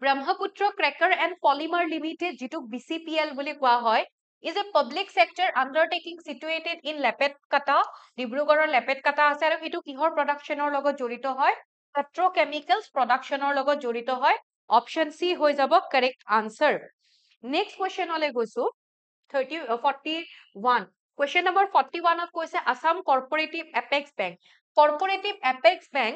Brahmaputra cracker and polymer limited যিটো BCPL বুলি কোৱা হয় is a public sector undertaking situated in লেপেটকাটা ডিব্ৰুগড়ৰ লেপেটকাটা আছে আৰু হেতু কিহৰ প্ৰডাকচনৰ লগত জড়িত হয় পেট্ৰোকেমিকেলছ প্ৰডাকচনৰ লগত জড়িত হয় অপচন সি হৈ যাব কাৰেক্ট আনসাৰ নেক্সট কোৱেশ্চন হলে গৈছো 41 question number 41 of কৈছে Assam Cooperative Apex Bank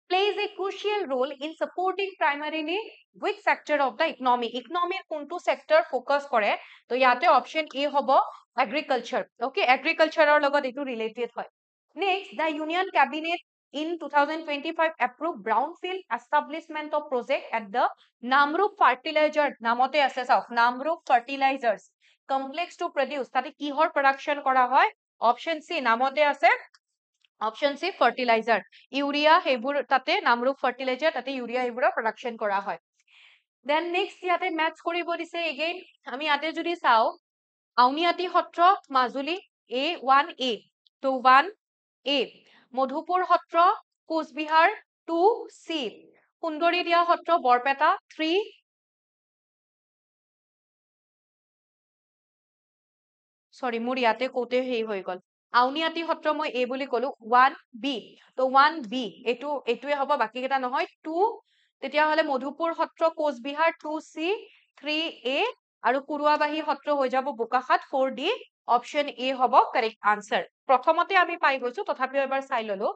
plays a crucial role in supporting primarily which sector of the economy কোনটো sector focus কৰে তো ইয়াতে option A হ'ব agriculture okay agriculture ৰ লগত এটো related হয় next the union cabinet in 2025 approved brownfield establishment of project at the Namrup fertilizer নামতে আছে চাওক Namrup fertilizers complex to produce তাতে কিহৰ production কৰা হয় option C নামতে আছে option C fertilizer ইউৰিয়া হেবোৰ তাতে নামৰুপ fertilizer তাতে ইউৰিয়া হেবোৰ production কৰা হয় then next ইয়াতে ম্যাথছ কৰিব দিছে again আমি ইয়াতে যদি চাও আউনিআটি সত্ৰ মাজুলী A1A তো 1A মধুপুৰ সত্ৰ কোচবিহাৰ 2C সুন্দৰীদিয়া সত্ৰ বৰপেটা 3 সৰি মোৰ ইয়াতে কোতে হেই হৈ গল আউনিআটি সত্ৰ মই A বুলি কলো 1B তো 1B এটোৱে হ'ব বাকি কেটা নহয় 2 তেতিয়া হলে মধুপুৰ সত্ৰ কোচবিহাৰ 2C 3A আৰু কুৰুৱাবাহী সত্ৰ হৈ যাব বোকাখাত 4D অপচন A হ'ব কাৰেক্ট আনসাৰ প্ৰথমতে আমি পাই গৈছো তথাপিও এবাৰ চাই ললো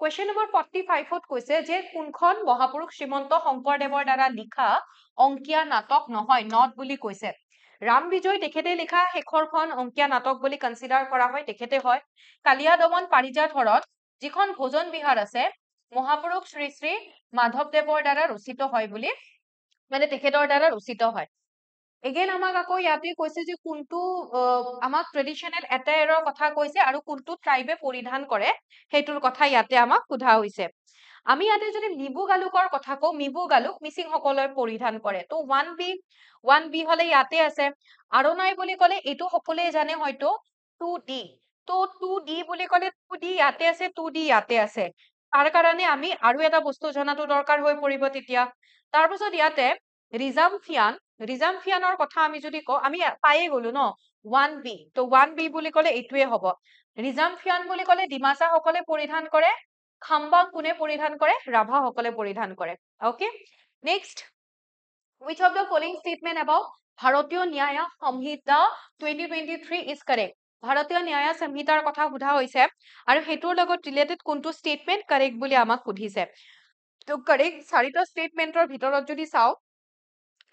question number 45 ত কৈছে যে কোনখন মহাপুৰুষ শ্ৰীমন্ত শংকৰদেৱৰ দ্বাৰা লিখা অংকীয়া নাটক নহয় not বুলি কৈছে ৰাম বিজয় তেখেতে লিখা শেখৰখন অংকীয়া নাটক বুলি কনসিডাৰ কৰা হয় তেখেতে হয় কালিয়া দমন পাৰিজাত হৰত যিখন ভোজন বিহাৰ আছে মহাপুৰুষ শ্ৰী শ্ৰী মাধৱদেৱৰ দ্বাৰা ৰচিত হয় বুলি মানে তেখেতৰ দ্বাৰা ৰচিত হয় এগেইন আমাক আকৌ ইয়াতে কৈছে যে কোনটো আমাক ট্ৰেডিশনাল এটায়াৰৰ কথা কৈছে আৰু কোনটো ট্ৰাইবে পৰিধান কৰে হেতুৰ কথা ইয়াতে আমাক সোধা হৈছে আমি ইয়াতে যদি মিবু গালুকৰ কথা কও মিবু গালুক মিচিং সকলে পৰিধান কৰে তো 1B হলে ইয়াতে আছে আৰু নাই বুলি কলে এটো সকলে জানে হয়তো 2D তো 2D বুলি কলে 2D ইয়াতে আছে 2D ইয়াতে আছে তাৰ কাৰণে আমি আৰু এটা বস্তু জনাটো দৰকাৰ হৈ পৰিব তেতিয়া তাৰ পিছত ইয়াতে ৰিজামফিয়ানৰ কথা আমি যদি কও আমি পায়ে গলো ন 1B তো 1B বুলি কলে এটোৱে হ'ব ৰিজামফিয়ান বুলি কলে ডিমাসা সকলে পৰিধান কৰে খাম্বাং কোনে পৰিধান কৰে ৰাভা সকলে পৰিধান কৰে okay next which of the following statement about ভাৰতীয় ন্যায় সংহিতা 2023 is correct ভাৰতীয় ন্যায় সংহিতাৰ কথা সোধা হৈছে আৰু হেতুৰ লগত ৰিলেটেড কোনটো স্টেটমেন্ট কাৰেক্ট বুলি আমাক সুধিছে তো কাৰেক্ট চাৰিটা স্টেটমেন্টৰ ভিতৰত যদি চাও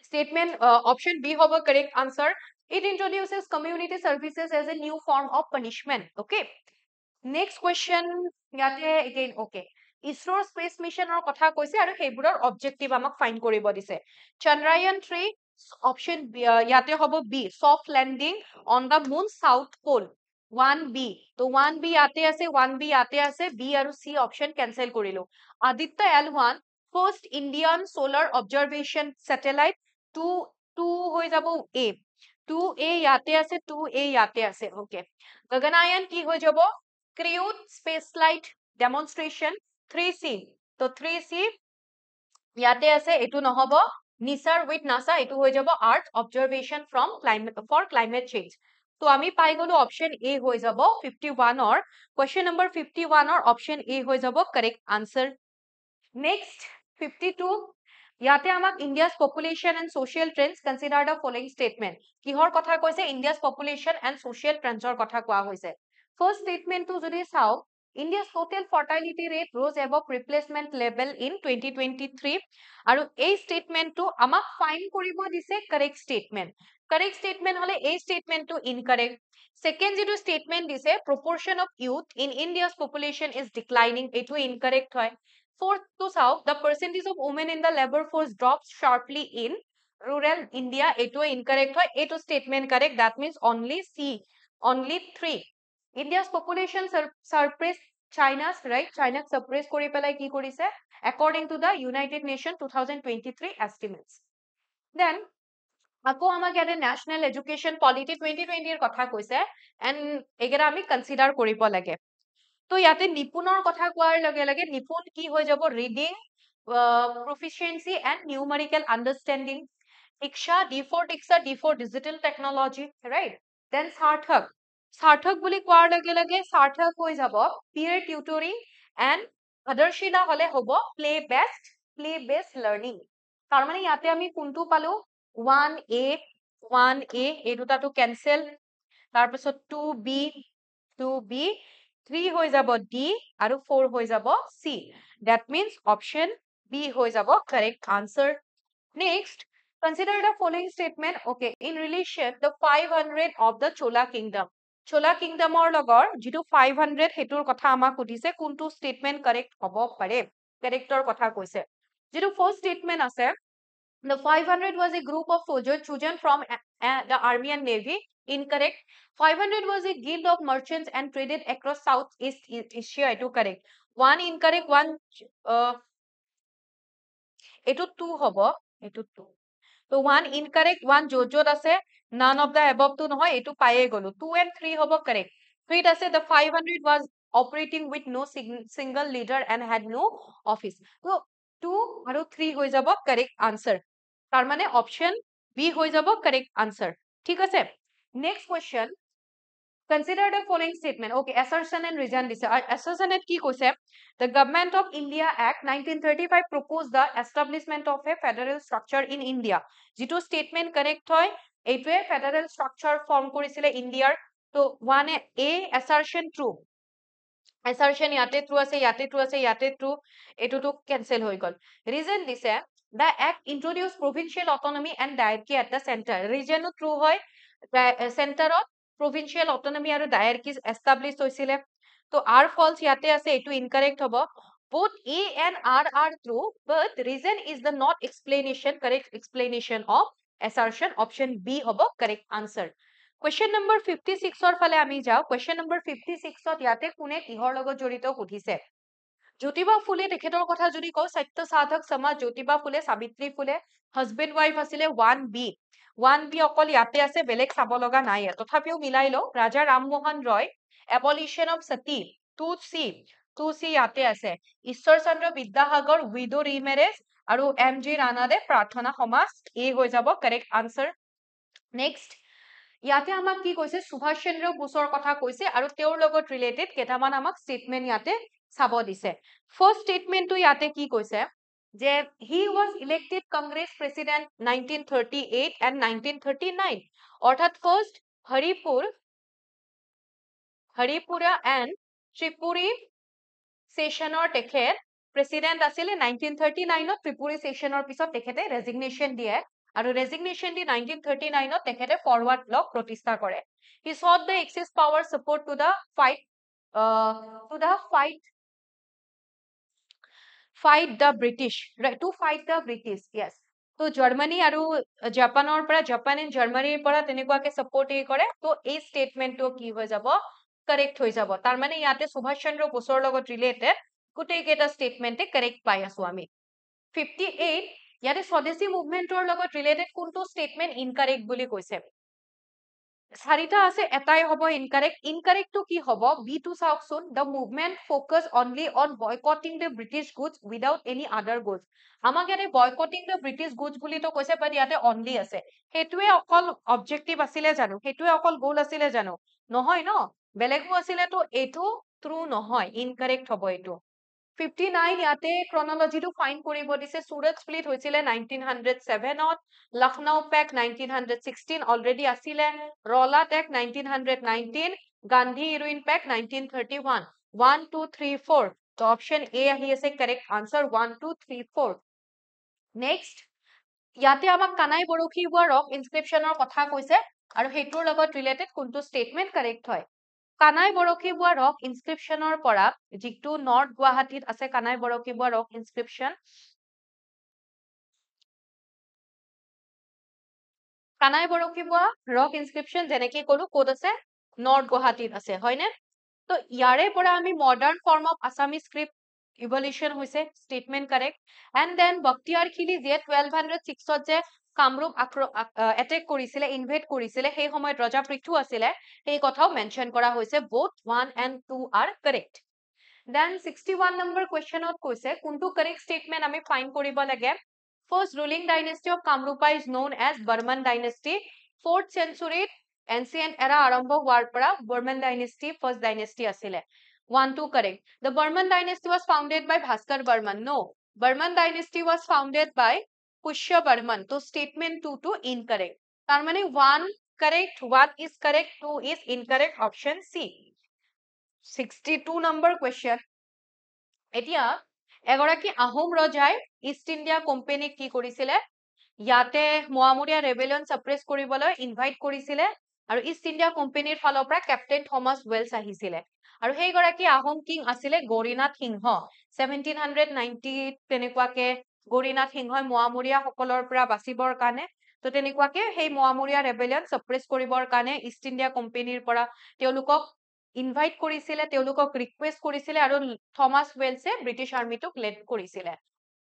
statement option B hover correct answer. It introduces community services as a new form of punishment. Okay. Next question. Yate again. Okay. ISRO space mission or kotha koise aru heburar objective amak find koribo dise. Chandrayaan 3 option B, yate hobo B soft landing on the moon south pole. 1B. So 1B yate ase 1B yate ase B aru C option cancel korilu. Aditya L1 first Indian solar observation satellite 2 হৈ যাব A 2A ইয়াতে আছে 2A ইয়াতে আছে okay গগনায়ন কি হৈ যাব ক্রিউড space flight demonstration 3C তো 3C ইয়াতে আছে এটু নহব নিসার উইথ নাসা এটু হৈ যাব earth observation from climate for climate change তো আমি পাই গলো অপশন এ হৈ যাব 51 or question number 51 or option A হৈ যাব কারেক্ট আনসার নেক্সট 52 ইয়াতে আমাক India's population and social trends consider the following statement কিহৰ কথা কৈছে ইন্ডিয়াস পপুলেশন এন্ড সোশিয়াল ট্ৰেন্ডসৰ কথা কোৱা হৈছে ফার্স্ট স্টেটমেন্ট টু যদি চাও India's total fertility rate rose above replacement level in 2023 আৰু এই স্টেটমেন্টটো আমাক ফাইন কৰিব দিছে কারেক্ট স্টেটমেন্ট হলে এই স্টেটমেন্টটো ইনকারেক্ট সেকেন্ড যেটো স্টেটমেন্ট দিছে proportion of youth in India's population is declining এটো ইনকারেক্ট হয় Fourth to south, the percentage of women in the labor force drops sharply in rural India. Eto incorrect hoy. Eto statement correct. That means only C. Only 3. India's population surpassed China's, right? China suppress kori pelai ki korise? According to the United Nations 2023 estimates. Then, আকৌ আমাক ইয়াতে national education policy 2020 এর কথা কৈছে and এগেৰা আমি consider কৰিব লাগে তো ইয়াতে নিপুণৰ কথা কোৱাৰ লগে লগে নিপুণ কি হৈ যাব reading proficiency and numerical understanding diksha d4 digital technology right then sarthak বুলি কোৱাৰ লগে লগে sarthak হৈ যাব peer tutoring and adarshila হলে হ'ব play based learning তাৰ মানে ইয়াতে আমি কোনটো পালো 1A এই দুটাটো cancel তাৰ পিছত 2B 3 হৈ যাব D আৰু 4 হৈ যাব C that means option B হৈ যাব correct answer next consider the following statement okay in relation the 500 of the Chola kingdomৰ লগৰ যেটো 500 হেতুৰ কথা আমাক সুধিছে কোনটো statement correct হ'ব পাৰে corrector কথা কৈছে যেটো first statement আছে The 500 was a group of soldiers chosen from the Army and Navy. Incorrect. 500 was a guild of merchants and traded across Southeast Asia. It is correct. One incorrect, one. It is 2 hobo. It is 2. So one incorrect, one jojo ase. None of the above 2 no hoy. It is paye golo. 2 and 3 hobo correct. 3 ase the 500 was operating with no single leader and had no office. So 2 and 3 hoy jabo correct answer. তার মানে option B হৈ যাব correct answer ঠিক আছে next question consider the following statement okay assertion and reason দিছে আর অ্যাসারশনত কি কৈছে the government of India act 1935 propose the establishment of a federal structure in India যেটো স্টেটমেন্ট কারেক্ট হয় এইটোৱে ফেডাৰেল স্ট্ৰাকচাৰ ফৰ্ম কৰিছিলে ইন্ডিয়াৰ তো one A assertion true assertion ইয়াতে true আছে ইয়াতে true এটুটো cancel হৈ গল reason দিছে the act introduced provincial autonomy and diarchy at the center region true হয় center of provincial autonomy আৰু diarchy established হৈছিলে তো r false ইয়াতে আছে এটু incorrect হ'ব both a and r are true but reason is the not explanation correct explanation of assertion option b হ'ব correct answer Question number 56 or fale ami jao. Question number 56 ot yate kune kihor logot jorito সুধিছে জ্যোতিবা ফুলে তেখেতৰ কথা যদি কও সত্য সাধক সমাজ জ্যোতিবা ফুলে সাবিত্ৰী ফুলে হাজবেন্ড ওয়াইফ আছিলে 1B অকল ইয়াতে আছে বেলেগ চাব লগা নাই তথাপিও মিলাই লো ৰাজা ৰামমোহন ৰয় abolition of sati 2C ইয়াতে আছে ঈশ্বৰ চন্দ্ৰ বিদ্যাসাগৰ উইডো ৰিমেৰেজ আৰু MG ৰানাদে প্ৰাৰ্থনা সমাজ এ হৈ যাব কাৰেক্ট আনসাৰ নেক্সট ইয়াতে আমাক কি কৈছে সুভাষ চন্দ্ৰ বোসৰ কথা কৈছে আৰু তেওঁৰ লগত ৰিলেটেড কেটামান আমাক স্টেটমেন্ট ইয়াতে চাব দিছে ফার্স্ট স্টেটমেন্ট তো ইয়াতে কি কৈছে যে he was elected congress president 1938 and 1939 অর্থাৎ ফার্স্ট হরিপুর হৰিপুৰা এণ্ড ত্ৰিপুৰী সেশনৰ তেখেত প্ৰেসিডেন্ট আছিলে 1939 ত্ৰিপুৰী সেশনৰ পিছত তেখেতে ৰেজিগনেশ্যন দিয়ে আৰু ৰেজিগনেশ্যন দি 1939 তেখেতে ফৰৱাৰ্ড ব্লক প্ৰতিষ্ঠা কৰে he sought the excess power support to the fight the British right to fight the British yes তো জাৰ্মানী আৰু জাপানৰ পৰা জাপান এণ্ড জাৰ্মানীৰ পৰা তেনেকুৱাকে সাপোৰ্ট কৰে তো এই ষ্টেটমেন্টটো কি হৈ যাব কাৰেক্ট হৈ যাব তাৰ মানে ইয়াতে সুভাষ চন্দ্ৰ বসুৰ লগত ৰিলেটেড গোটেই কেইটা ষ্টেটমেন্টে কাৰেক্ট পাই আছো আমি 58 ইয়াতে স্বদেশী মুভমেন্টৰ লগত ৰিলেটেড কোনটো ষ্টেটমেন্ট ইনকাৰেক্ট বুলি কৈছে চাৰিটা আছে এটাই হ'ব ইনকাৰেক্ট টো কি হ'ব বি টু চাওকচোন the movement focus only on boycotting the British goods without any other goods আমাক ইয়াতে boycotting the British goods বুলি তো কৈছে বাট ইয়াতে only আছে হেতুৱে অকল অবজেক্টিভ আছিলে জানো হেতুৱে অকল গোল আছিলে জানো নহয় ন বেলেগো আছিলে তো এটো ট্ৰু নহয় ইনকাৰেক্ট হ'ব এটো 59 ইয়াতে ক্ৰনলজিটো ফাইন কৰিব দিছে সুৰত স্প্লিট হৈছিলে 1907 ত লখনৌ পেক 1916 অলৰেডি আছিলে ৰলা টেক 1919 গান্ধী ইৰুইন পেক 1931 1 2 3 4 তো অপশন এ আহি আছে কাৰেক্ট আনসাৰ 1 2 3 4 নেক্সট ইয়াতে আমাক কানাই বৰশী বোৱা ৰক ইনস্ক্ৰিপচনৰ কথা কৈছে আৰু হেতুৰ লগত ৰিলেটেড কোনটো ষ্টেটমেন্ট কাৰেক্ট হয় কানাই বৰশী বোৱা ৰক ইনস্ক্ৰিপচনৰ পৰা যিটো নৰ্থ গুৱাহাটীত আছে কানাই বৰশী বোৱা ৰক ইনস্ক্ৰিপচন কানাই বৰশী বোৱা ৰক ইনস্ক্ৰিপচন যেনেকৈ কলো ক'ত আছে নৰ্থ গুৱাহাটীত আছে হয়নে তো ইয়াৰে পৰা আমি modern form of Assamese script evolution হৈছে statement correct and then Bakhtiyar খিলিজীয়ে 1206 যে কামৰূপ এটেক কৰিছিলে ইনভেড কৰিছিলে সেই সময়ত ৰজা পৃথু আছিলে সেই কথাও মেনশন কৰা হৈছে both 1 and 2 are correct then 61 number questionত কৈছে কোনটো correct statement আমি ফাইন কৰিব লাগে first ruling dynasty of Kamrupa is known as Burman dynasty 4th century ancient era আৰম্ভ হোৱাৰ পৰা Burman dynasty first dynasty আছিলে 1 2 correct the Burman dynasty was founded by Bhaskar Burman no Burman dynasty was founded by Pushya Burman তো statement 2 to incorrect তার মানে 1 correct 1 is correct 2 is incorrect option C 62 number question এতিয়া এগৰাকী আহোম ৰজাই east India কোম্পানীক কি কৰিছিলে ইয়াতে মোৱামৰীয়া ৰেবেলিয়ন সাপ্ৰেছ কৰিবলৈ ইনভাইট কৰিছিলে আৰু ইষ্ট ইণ্ডিয়া কোম্পানীৰ ফালৰ পৰা কেপ্টেইন থমাস ৱেলছ আহিছিলে আৰু সেই গৰাকী আহোম কিং আছিলে গৰিনাথ সিংহ 1790 তেনেকুৱাকে গৰিনাথ সিংহই মোৱামৰীয়া সকলৰ পৰা বাচিবৰ কাৰণে তো তেনেকুৱাকে সেই মোৱামৰীয়া ৰেবেলিয়ন সাপ্ৰেছ কৰিবৰ কাৰণে ইষ্ট ইণ্ডিয়া কোম্পানীৰ পৰা তেওঁলোকক ইনভাইট কৰিছিলে তেওঁলোকক ৰিকুৱেষ্ট কৰিছিলে আৰু থমাস ৱেলছে ব্ৰিটিছ আৰ্মিটোক লেড কৰিছিলে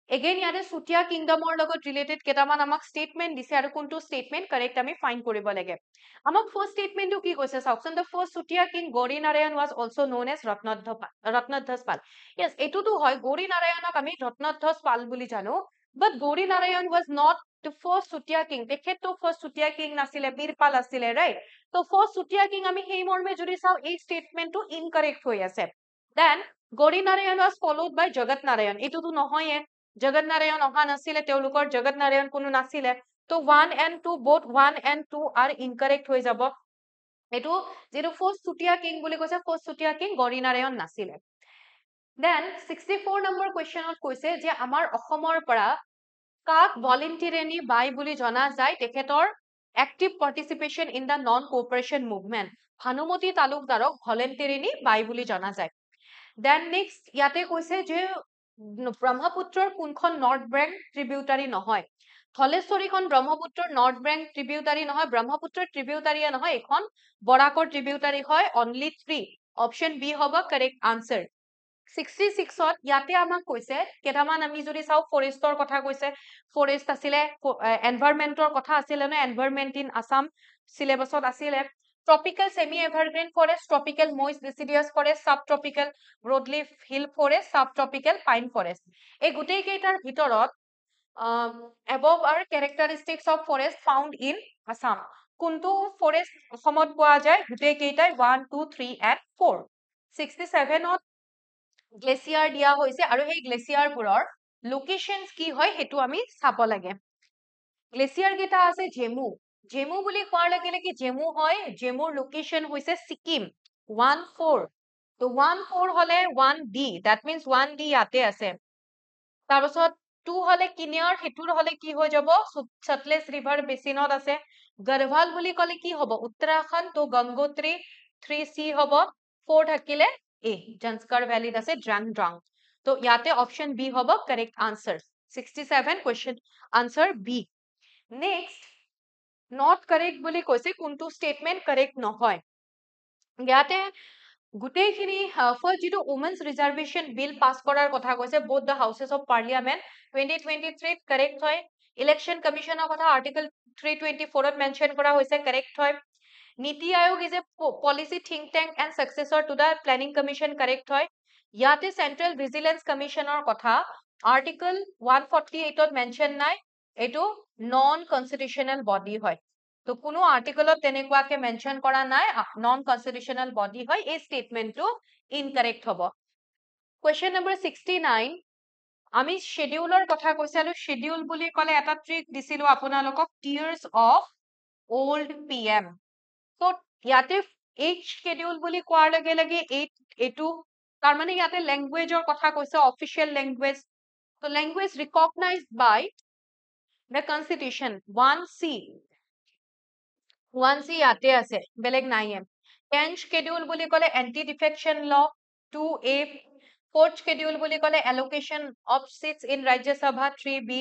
এগেইন ইয়াতে চুতীয়া কিংডমৰ লগত ৰিলেটেড কেইটামান আমাক ষ্টেটমেন্ট দিছে আৰু কোনটো ষ্টেটমেন্ট কাৰেক্ট আমি ফাইন কৰিব লাগে আমাক ফাৰ্ষ্ট ষ্টেটমেন্টটো কি কৈছে চাওকচোন the first Chutia king Gauri Narayan was also known as Ratnadhwaj Pal yes এটোতো হয় গৌৰী নাৰায়ণক আমি ৰত্নধ্বজ পাল বুলি জানো but Gauri Narayan was not the first Chutia king তেখেতটো ফাৰ্ষ্ট চুতীয়া কিং নাছিলে বীৰপাল আছিলে ৰাইট তো ফাৰ্ষ্ট চুতীয়া কিং আমি সেই মৰ্মে যদি চাও এই ষ্টেটমেন্টটো ইনকাৰেক্ট হৈ আছে then Gauri Narayan was followed by Jagat Narayan এটোতো নহয়ে জগত নাৰায়ণ অহা নাছিলে তেওঁলোকৰ জগত নাৰায়ণ কোনো নাছিলে তো 1 and 2 both 1 and 2 are incorrect হৈ যাব এটো যেটো ফাৰ্ষ্ট চুতীয়া কিং বুলি কৈছে ফাৰ্ষ্ট চুতীয়া কিং গৌৰী নাৰায়ণ নাছিলে দেন 64 নম্বৰ কোৱেশ্চনত কৈছে যে আমাৰ অসমৰ পৰা কাক ভলেন্টিয়াৰলি বাই বুলি জনা যায় তেখেতৰ active participation in the non cooperation movement Bhanumati তালুকদাৰক ভলেন্টিয়াৰলি বাই বুলি জনা যায় দেন নেক্সট ইয়াতে কৈছে যে ব্ৰহ্মপুত্ৰৰ কোনখন নৰ্থ ব্ৰেংক ট্ৰিবিউটাৰী নহয় ধলেশ্বৰীখন ব্ৰহ্মপুত্ৰৰ নৰ্থ ব্ৰেংক ট্ৰিবিউটাৰী নহয় ব্ৰহ্মপুত্ৰৰ ট্ৰিবিউটাৰীয়ে নহয় এখন বৰাকৰ ট্ৰিবিউটাৰী হয় অনলি 3 অপশন বি হ'ব কাৰেক্ট আনসাৰ 66ত ইয়াতে আমাক কৈছে কেটামান আমি যদি চাও ফৰেষ্টৰ কথা কৈছে ফৰেষ্ট আছিলে এনভায়ৰনমেন্টৰ কথা আছিলে ন এনভায়ৰনমেন্ট ইন আসাম সিলেবাসত আছিলে tropical semi evergreen forest tropical moist deciduous forest subtropical broadleaf hill forest subtropical pine forest এই গুটেই কেইটাৰ ভিতৰত above are characteristics of forest found in Assam কোনটো ফৰেষ্ট অসমত পোৱা যায় গুটেই কেইটাই 1 2 3 and 4 67ত গ্লেচিয়াৰ দিয়া হৈছে আৰু সেই গ্লেচিয়াৰবোৰৰ লোকেশনস কি হয় হেতু আমি চাব লাগে গ্লেচিয়াৰ কেইটা আছে জেমু জেমু বুলি কোৱাৰ লগে লগে জেমু হয় জেমুৰ লোকেশন হৈছে সিকিম 1-4 তো 1-4 হলে 1D that means 1D ইয়াতে আছে তাৰপাছত 2 হলে কিনিয়ৰ হেতুৰ হলে কি হৈ যাব সটলেজ ৰিভাৰ বেচিনত আছে গঢ়ৱাল বুলি কলে কি হ'ব উত্তৰাখণ্ড তো গংগোত্ৰী 3C হ'ব 4 থাকিলে A জাঞ্চকাৰ ভ্যালিত আছে ড্ৰাং ড্ৰাং তো ইয়াতে অপশন B হ'ব correct answer 67 question answer B next not correct বুলি কৈছে কোনটো স্টেটমেন্ট কারেক্ট নহয় ইয়াতে গোটেইখিনি ফাৰ্ষ্ট যেটো ওমেন্স ৰিজাৰ্ভেশ্যন বিল পাছ কৰাৰ কথা কৈছে both the houses of parliament 2023 correct হয় ইলেকশন কমিশনৰ কথা আৰ্টিকল 324 ত মেনশন কৰা হৈছে কারেক্ট হয় NITI Aayog is a policy think tank and successor to the planning commission correct হয় ইয়াতে সেন্ট্রাল ভিজিলেন্স কমিশনৰ কথা আৰ্টিকল 148 ত মেনশন নাই এটো নন কনস্টিটিউশনাল বডি হয় তো কোনো আৰ্টিকলত তেনেকুৱাকে মেনশন কৰা নাই নন কনস্টিটিউশনাল বডি হয় এই স্টেটমেন্টটো ইনকাৰেক্ট হ'ব কোয়েশ্চন নম্বৰ 69 আমি শিডিউলৰ কথা কৈছিলো শিডিউল বুলি ক'লে এটা ট্ৰিক দিছিলো আপোনালোকক টিয়াৰ্স অফ ওল্ড পিএম তো ইয়াতে এইচ শিডিউল বুলি কোৱাৰ লগে লগে এইটো তাৰ মানে ইয়াতে ল্যাঙ্গুৱেজৰ কথা কৈছে অফিশিয়াল ল্যাঙ্গুৱেজ তো language recognized by the constitution 1C ইয়াতে আছে বেলেগ নাইয়ে 10th schedule বুলি ক'লে anti defection law 2A 4th schedule বুলি ক'লে allocation of seats in Rajya Sabha 3B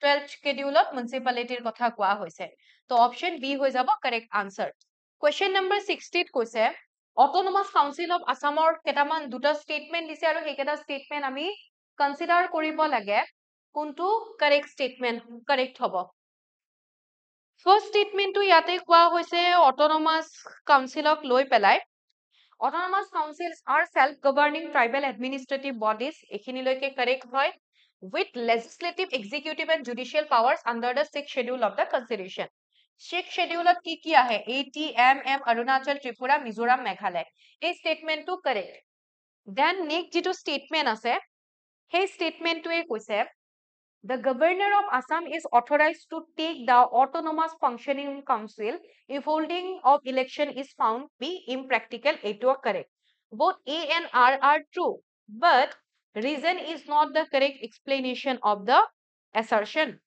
12th schedule to municipality ৰ কথা কোৱা হৈছে তো অপশন B হৈ যাব কাৰেক্ট আনসাৰ কোয়েশ্চন নম্বৰ 60 ত কৈছে অটোনমাস কাউন্সিল অফ আসামৰ কেটামান দুটা স্টেটমেন্ট দিছে আৰু হেকেটা স্টেটমেন্ট আমি কনসিডাৰ কৰিব লাগে কোনটো কাৰেক্ট স্টেটমেন্ট কাৰেক্ট হ'ব ফাৰ্ষ্ট স্টেটমেন্টটো ইয়াতে কোৱা হৈছে অটোনমাস কাউন্সিলক লৈ পেলাই autonomous councils are self-governing tribal administrative bodies এখিনিলৈকে correct হয় with legislative executive and judicial powers under the 6th schedule of the constitution 6th schedule ত কি আহে ATMM অৰুণাচল ত্ৰিপুৰা মিজোৰাম মেঘালয় এই স্টেটমেন্টটো correct then next যেটো স্টেটমেন্ট আছে সেই স্টেটমেন্টটোৱে কৈছে The governor of Assam is authorized to take the autonomous functioning council if holding of election is found be impractical. It was correct. Both A and R are true, but reason is not the correct explanation of the assertion.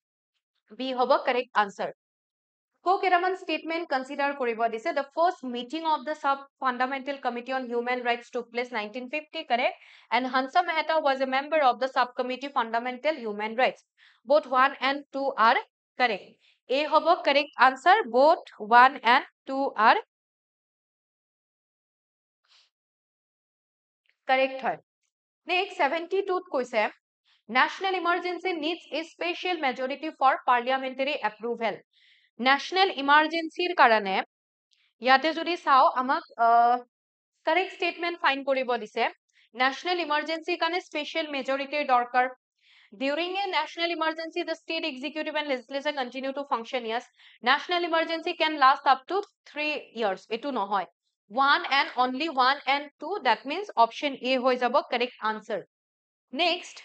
B hobo correct answer. কেটামান statement consider কৰিব দিছে the first meeting of the sub fundamental committee on human rights took place 1950 correct and Hansa Mehta was a member of the subcommittee fundamental human rights both 1 and 2 are correct A hobo correct answer both 1 and 2 are correct হয় next 72 ত কৈছে national emergency needs a special majority for parliamentary approval national emergency কারণে ইয়াতে যদি চাও আমাক correct statement find কৰিব দিছে national emergency কারণে special majority দরকার during a national emergency the state executive and legislature continue to function yes national emergency can last up to 3 years etu nohoy 1 and only 1 and 2 that means option A হৈ যাব correct answer next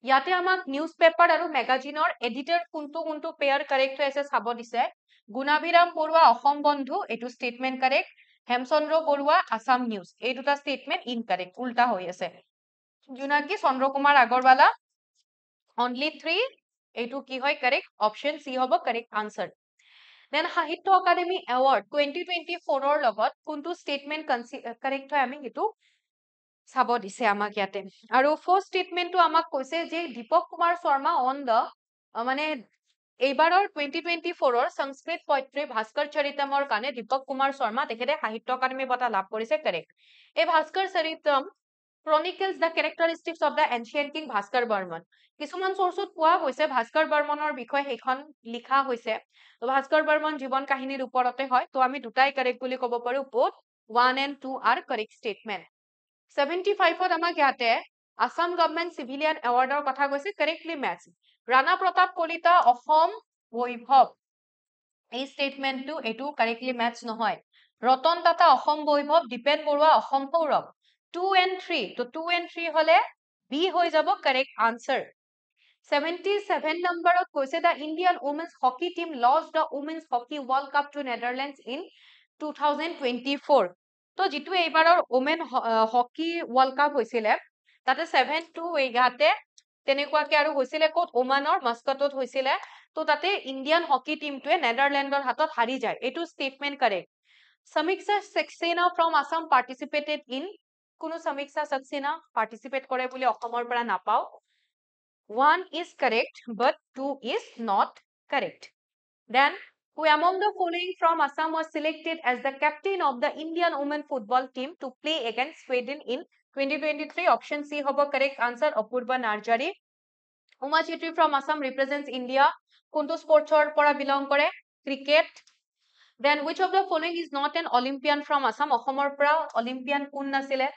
ইয়াতে আমাক newspaper আৰু মেগাজিনৰ editor কোনটো pair correct হৈ আছে চাব দিছে গুণাভিৰাম বৰুৱা অসম বন্ধু এটো statement correct Hemchandra Barua Assam news এই দুটা স্টেটমেন্ট ইনকাৰেক্ট উল্টা হৈ আছে জোনাকি চন্দ্ৰকুমাৰ আগৰৱালা only 3 এটো কি হয় কারেক্ট অপশন সি হ'ব কারেক্ট আনসার দেন সাহিত্য একাডেমি অ্যাওয়ার্ড 2024 ৰ লগত কোনটো স্টেটমেন্ট কাৰেক্ট হয় আমি এটো চাব দিছে আমাক ইয়াতে আৰু ফাৰ্ষ্ট স্টেটমেন্টটো আমাক কৈছে যে দীপক কুমাৰ শৰ্মা অন দা মানে এইবাৰৰ 2024 ৰ সংস্কৃত পয়ত্ৰী ভাস্কৰ চৰিতমৰ কাৰণে দীপক কুমাৰ শৰ্মা তেখেতে সাহিত্য একাডেমি বঁটা লাভ কৰিছে কাৰেক্ট এই Bhaskar Charitam chronicles the characteristics of the ancient king Bhaskar Barman কিছুমান সোৰ্সত কোৱা হৈছে ভাস্কৰ বৰ্মনৰ বিষয় হেখন লিখা হৈছে তো ভাস্কৰ বৰ্মন জীৱন কাহিনীৰ ওপৰতে হয় তো আমি দুটাই কাৰেক্ট বুলি ক'ব পাৰো both 1 and 2 are correct statement 75 ত আমাক ইয়াতে আসাম গভৰ্ণমেণ্ট সিভিলিয়ান এৱাৰ্ডৰ কথা কৈছে কাৰেক্টলি ম্যাচ ৰাণা প্ৰতাপ কলিতা অসম বৈভৱ এই স্টেটমেন্টটো এটো কাৰেক্টলি ম্যাচ নহয় ৰতন টাটা অসম বৈভৱ দীপেন বৰুৱা অসম সৌৰভ 2 and 3 তো 2 and 3 হলে B হৈ যাব correct answer 77 নম্বৰত কৈছে the Indian women's hockey team lost the women's hockey world cup to Netherlands in 2024 তো যিটো এইবাৰৰ ওমেন হকি ৱৰ্ল্ড কাপ হৈছিলে তাতে 7-2 ইয়াতে তেনেকুৱাকে আৰু হৈছিলে ক'ত ওমানৰ মাস্কাটত হৈছিলে তো তাতে ইণ্ডিয়ান হকি টিমটোৱে নেদাৰলেণ্ডৰ হাতত হাৰি যায় এইটো statement correct Samiksha Saxena from Assam participated in কোনো Samiksha Saxena participate কৰে বুলি অসমৰ পৰা নাপাও One is correct, but two is not correct. Then, who among the following from Assam was selected as the captain of the Indian women football team to play against Sweden in 2023? Option C hobo correct answer. Apurva Narjari. Uma Chetri from Assam represents India. Kuntu sports or pora belong kore? Cricket. Then, which of the following is not an Olympian from Assam? Ohomor pra Olympian kun nasile.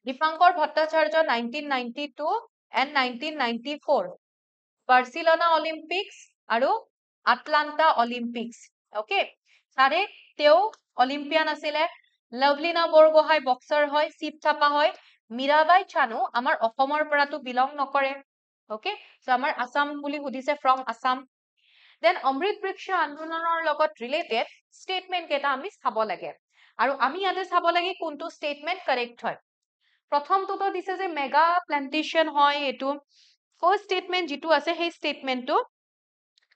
Dipankar Bhattacharya 1992 and 1994. Barcelona Olympics আৰু Atlanta Olympics. Okay. Sare teo Olympian asile. Lovelina Borgohai boxer hoy. Sip Thapa hoy. Mirabai Chanu amar Ohomor paratu belong nokore. Okay. So amar Assam buli hudise from Assam. Then Amrit Briksha Andolonor logot related statement keta ami sabo lage. Aru ami yate sabo lage kuntu statement correct hoy. প্ৰথমটো তো দিছে যে mega plantation হয় এটো first statement যেটো আছে সেই স্টেটমেন্টটো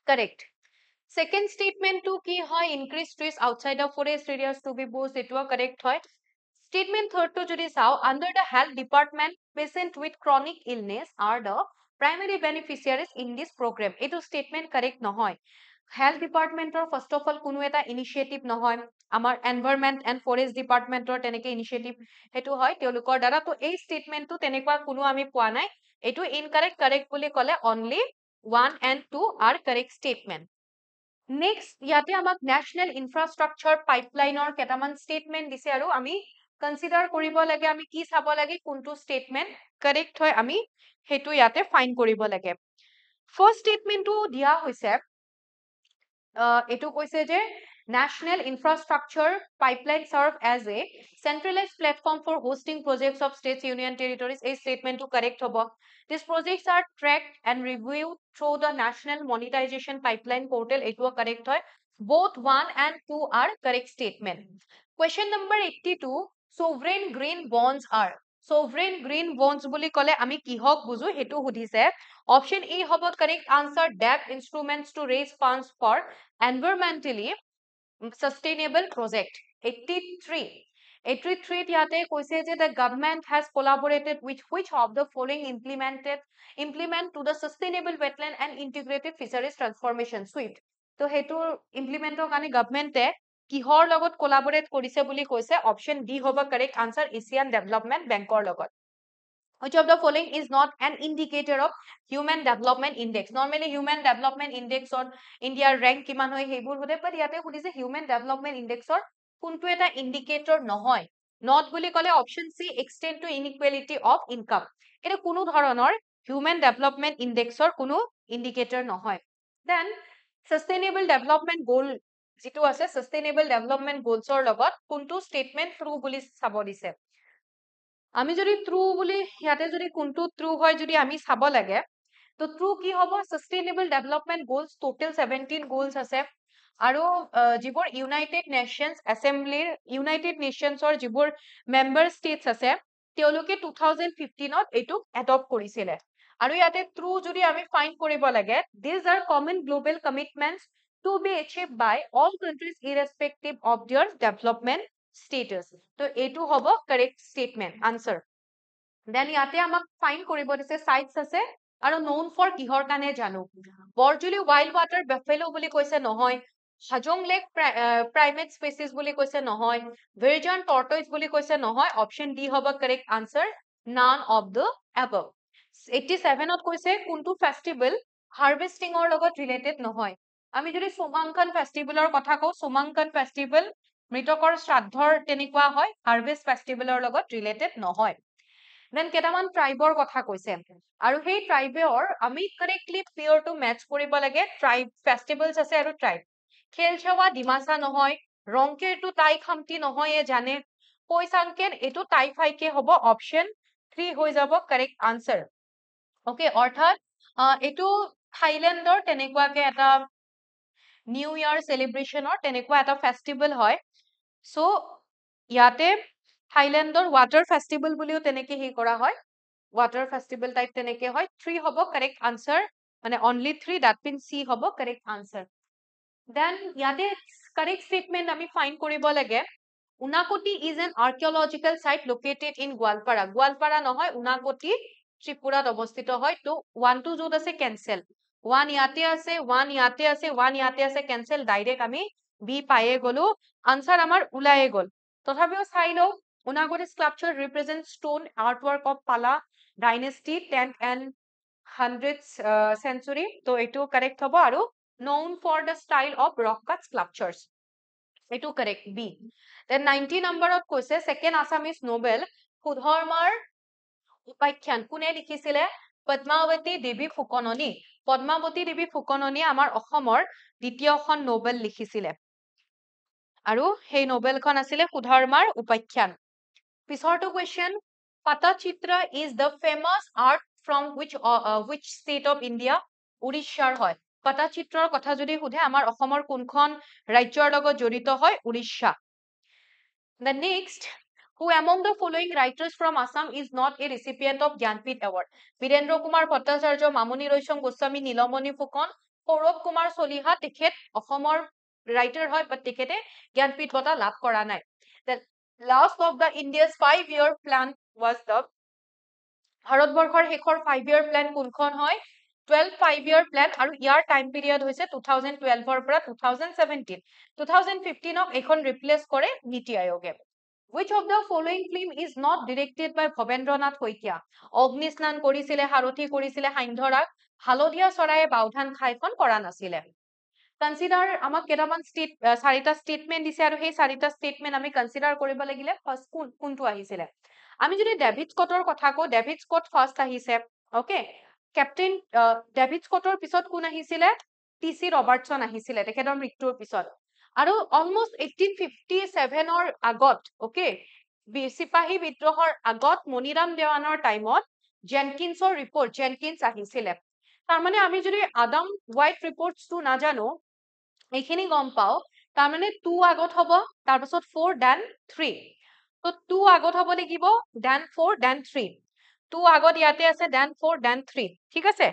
correct second স্টেটমেন্টটো কি হয় increase trees outside of forest areas to be boost এটো কারেক্ট হয় স্টেটমেন্ট থার্ডটো যদি চাও under the health department patient with chronic illness are the primary beneficiaries in this program এটো স্টেটমেন্ট কারেক্ট নহয় হেলথ ডিপাৰ্টমেন্টৰ ফাৰ্স্ট অফ অল কোনো এটা ইনিশিয়েটিভ নহয় আমাৰ এনভায়ৰনমেন্ট এন্ড ফৰেষ্ট ডিপাৰ্টমেন্টৰ তেনেকে ইনিশিয়েটিভ হেতু হয় তেওঁলোকৰ দ্বাৰা তো এই স্টেটমেন্টটো তেনেকুৱা কোনো আমি পোৱা নাই এটো ইনকারেক্ট কারেক্ট বুলি কলে only 1 and 2 are correct statement next ইয়াতে আমাক ন্যাশনাল ইনফ্রাস্ট্রাকচার পাইপলাইনৰ কেটামান স্টেটমেন্ট দিছে আৰু আমি কনসিডাৰ কৰিব লাগে আমি কি চাব লাগে কোনটো স্টেটমেন্ট কাৰেক্ট হয় আমি হেতু ইয়াতে ফাইন কৰিব লাগে ফার্স্ট স্টেটমেন্টটো দিয়া হৈছে এটো কৈছে যে National Infrastructure Pipeline serve as a centralized platform for hosting projects of states, union territories. A statement to correct hobo. These projects are tracked and reviewed through the National Monetization Pipeline portal. It was correct. Both 1 and 2 are correct statement. Question number 82. Sovereign green bonds are. Sovereign green bonds বুলি কলে আমি কিহক বুজো হেতু হুদিছে Option A hobo correct answer debt instruments to raise funds for environmentally sustainable project 83 yate koise je the government has collaborated with which of the following implement to the sustainable wetland and integrated fisheries transformation swift to hetu implementor kane government e kihor logot collaborate korise buli koise option D hoba correct answer Asian Development Bank or logot Which of the following is not an indicator of human development index? Normally, human development index on India rank kiman hoy hebur hode but yate hudise human development index or kuntu eta indicator nohoy. Not boli kole option C extent to inequality of income. Eta kuno dharonor human development index or kuno indicator nohoy. Then sustainable development goal jitu ase sustainable development goals or logot kuntu statement true boli sabo dise. আমি যদি true বুলি ইয়াতে যদি কোনটো true হয় যদি আমি চাব লাগে তো ট্ৰু কি হ'ব sustainable development goals total 17 goals আছে আৰু যিবোৰ ইউনাইটেড নেশনস এসেম্বলিৰ ইউনাইটেড নেশনসৰ যিবোৰ মেম্বাৰ ষ্টেটস আছে তেওঁলোকে 2015 ত এটো এডপ্ট কৰিছিলে আৰু ইয়াতে ট্ৰু যদি আমি ফাইন কৰিব লাগে these are common global commitments to be achieved by all countries irrespective of their development status তো এটো হ'ব correct statement answer then ইয়াতে আমাক ফাইন কৰিব দিছে সাইটস আছে আৰু known for কিহৰ কাৰণে জানো বৰজুলি wild water buffalo বুলি কৈছে নহয় হাজং লেক primate species বুলি কৈছে নহয় virgin tortoise বুলি কৈছে নহয় option D হ'ব correct answer none of the above 87 ত কৈছে কোনটো ফেষ্টিভেল হাৰ্ভেষ্টিং ৰ লগত ৰিলেটেড নহয় আমি যদি সোমাংকন ফেষ্টিভেলৰ কথা কও সোমাংকন ফেষ্টিভেল মৃতকৰ শ্ৰাদ্ধৰ তেনেকুৱা হয় হাৰ্ভেষ্ট ফেষ্টিভেলৰ লগত ৰিলেটেড নহয় দেন কেটামান ট্ৰাইবৰ কথা কৈছে আৰু সেই ট্ৰাইবৰ আমি কাৰেক্টলি পিয়ৰ টু মেচ কৰিব লাগে ট্ৰাইব ফেষ্টিভেলছ আছে আৰু ট্ৰাইব খেলছাৱা ডিমাসা নহয় ৰংকেৰ টু তাই খামতি নহয় জানে পইচাংকেন এটো তাই ফাইকে হ'ব অপচন 3 হৈ যাব কাৰেক্ট আনসাৰ ওকে অৰ্থাৎ এটো থাইল্যান্ডৰ তেনেকুৱাকে এটা নিউ ইয়াৰ সেলিব্ৰেশনৰ তেনেকুৱা এটা ফেষ্টিভেল হয় সো ইয়াতে থাইলেণ্ডৰ ৱাটাৰ ফেষ্টিভেল বুলিও তেনেকে হে কৰা হয় ৱাটাৰ ফেষ্টিভেল টাইপ তেনেকে হয় 3 হ'ব কাৰেক্ট আনসাৰ মানে অনলি 3 দ্যাট মিন্স সি হ'ব কাৰেক্ট আনসাৰ দেন ইয়াতে কাৰেক্ট স্টেটমেন্ট আমি ফাইন্ড কৰিব লাগে Unakoti is an archaeological site located in Goalpara Goalpara নহয় উনাকোটি ত্ৰিপুৰাত অৱস্থিত হয় তো 1 2 য'ত আছে কেনসেল 1 ইয়াতে আছে 1 ইয়াতে আছে 1 ইয়াতে আছে কেনসেল ডাইৰেক্ট আমি বি পায়ে গলো আনসাৰ আমাৰ ওলায়ে গল তথাপিও চাই লও Unagoti's sculpture represents stone artwork of Pala dynasty 10th and 100th century. So, it is correct hobo aru known for the style of rock cut sculptures. It is correct B. Then 90 number of question second Assamese Nobel Kudhormar Upakhyan kune likhisile Padmavati Devi Fukononi. Padmavati Devi Fukononi amar Okhomor দ্বিতীয়খন Nobel লিখিছিলে আৰু সেই নোবেলখন আছিলে সুধৰ্মাৰ উপাখ্যান পিছৰটো question Patachitra is the famous art from which state of India উৰিষ্যাৰ হয় Patachitrar কথা যদি সুধে আমাৰ অসমৰ কোনখন ৰাজ্যৰ লগত জড়িত হয় Orissa The next Who among the following writers from Assam is not a recipient of Gyanpith Award? Virendra Kumar Bhattacharya, Mamuni Roysom Goswami, Nilamani Fukon, Saurabh Kumar Soliha, tekhet Assomor writer hoy but tekhete Gyanpith bota labh kora nai. The last of the India's 5-year plan was the Bharatborkhor hekhor 5-year plan kunkhon hoy 12 5-year plan aru year time period hoise 2012 or pora 2017 2015 ok ekhon replace kore Niti Ayoge Which of the following film is not directed by Bhavendranath Hoikia? Ognisnan korisile, Harothi korisile, Haindhorak, Halodia Soraye, Baudhan Khaikon kora nasile. Consider amak ketaman sarita statement dise aru hei sarita statement ami consider koribo lagile first kuntu ahisile. Ami jodi David Scottor kotha ko David Scott first ahise. Okay. Captain David Scottor pisot kun ahisile TC Robertson ahisile. Tekhetor mrityur pisot. আৰু almost 1857 or agot okay Sipahi বিদ্ৰোহৰ আগত মনিৰাম দেৱানৰ টাইমত জেনকিন্সৰ report Jenkins আহিছিলে তাৰ মানে আমি যদি আদাম হোৱাইট ৰিপৰ্টছ টু না জানো এইখিনি গম পাও তাৰ মানে 2 আগত হ'ব তাৰ পাছত 4 দেন 3 তো 2 আগত হ'ব লাগিব দেন 4 দেন 3 2 আগত ইয়াতে আছে দেন 4 দেন 3 ঠিক আছে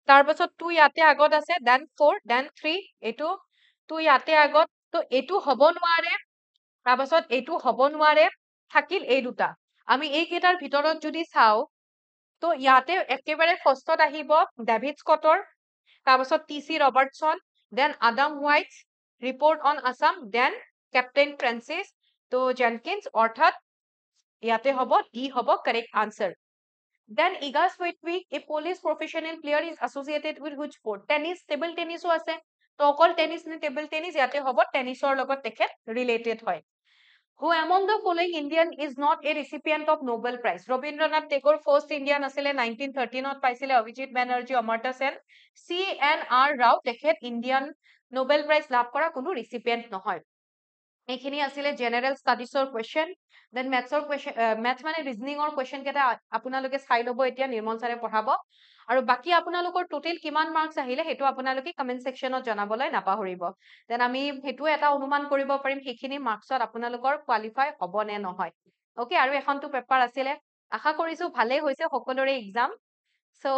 তাৰ পাছত 2 ইয়াতে আগত আছে দেন 4 দেন 3 এটো 2 ইয়াতে আগত তো এটো হব নোৱাৰে তাৰপাছত এটো হব নোৱাৰে থাকিল এই দুটা আমি এই কেটাৰ ভিতৰত যদি চাও তো ইয়াতে একেবাৰে ফাৰ্ষ্টত আহিব ডেভিড স্কটৰ তাৰপাছত TC Robertson then Adam White report on Assam then captain Francis তো জেনকিন্স অৰ্থাৎ ইয়াতে হব ডি হব correct answer Then Iga Swiftwick, a police professional player, is associated with which sport? Tennis, table tennis o ase. To okol tennis ne table tennis yate hobo tennisor logot tekhet related hoy. Who among the following Indian is not a recipient of Nobel Prize? Rabindranath Tagore first Indian asile 1913 ot paisile Abhijit Banerjee Amartya Sen CNR Rao tekhet Indian Nobel Prize labh kora kono recipient nohoy. এইখিনি আসলে general স্টাডিজৰ question then ম্যাথছৰ question math মানে ৰিজনিংৰ question কেটা আপোনালোকে চাই লব এতিয়া নিৰ্মল ছাৰে পঢ়াব আৰু বাকি আপোনালোকৰ টোটাল কিমান মাৰ্কস আহিলে হেতু আপোনালোকে কমেন্ট সেকশনত জনাবলৈ নাপাহৰিব দেন আমি হেতু এটা অনুমান কৰিব পাৰিম হেখিনি মাৰ্কসত আপোনালোকৰ কোৱালিফাই হ'ব নে নহয় ওকে আৰু এখনটো পেপাৰ আছিল আশা কৰিছো ভালে হৈছে সকলোৰে এক্সাম সো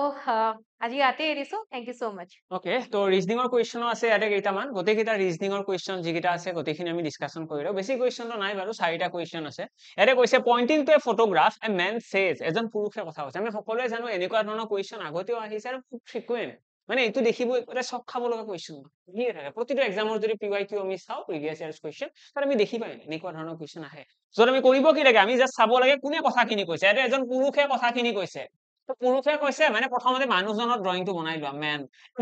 আজি ইয়াতে এৰিছো thank you so much okay তো ৰিজনিংৰ কোৱেশ্চন আছে ইয়াতে কেইটামান গোটেইকেইটা ৰিজনিংৰ কোৱেশ্চন যিকেইটা আছে গোটেইখিনি আমি ডিসকাশন কৰিলো বেছি কোৱেশ্চনটো নাই বাৰু চাৰিটা কোৱেশ্চন আছে ইয়াতে কৈছে পইন্টিং টু এ ফটোগ্ৰাফ এ মেন সেজ এজন পুৰুষে কথা কৈছে আমি সকলোৱে জানো এনেকুৱা ধৰণৰ কোৱেশ্চন আগতেও আহিছে আৰু খুব ফ্ৰিকুৱেন্ট মানে এইটো দেখিব এটা সব খাব লগা কোৱেশ্চন দিয়ে থাকে প্ৰতিটো এক্সামৰ যদি PYQ আমি চাও প্ৰিভিয়াস ইয়াৰ্স কোৱেশ্চন তাৰ আমি দেখি পাই এনেকুৱা ধৰণৰ কোৱেশ্চন আহে যত আমি কৰিব কি লাগে আমি জাস্ট চাব লাগে কোনে কথাখিনি কৈছে এটা এজন পুৰুষে কথাখিনি কৈছে তো পুৰুষে কৈছে মানে প্ৰথমতে মানুহজনৰ ড্ৰয়িংটো বনাই লোৱা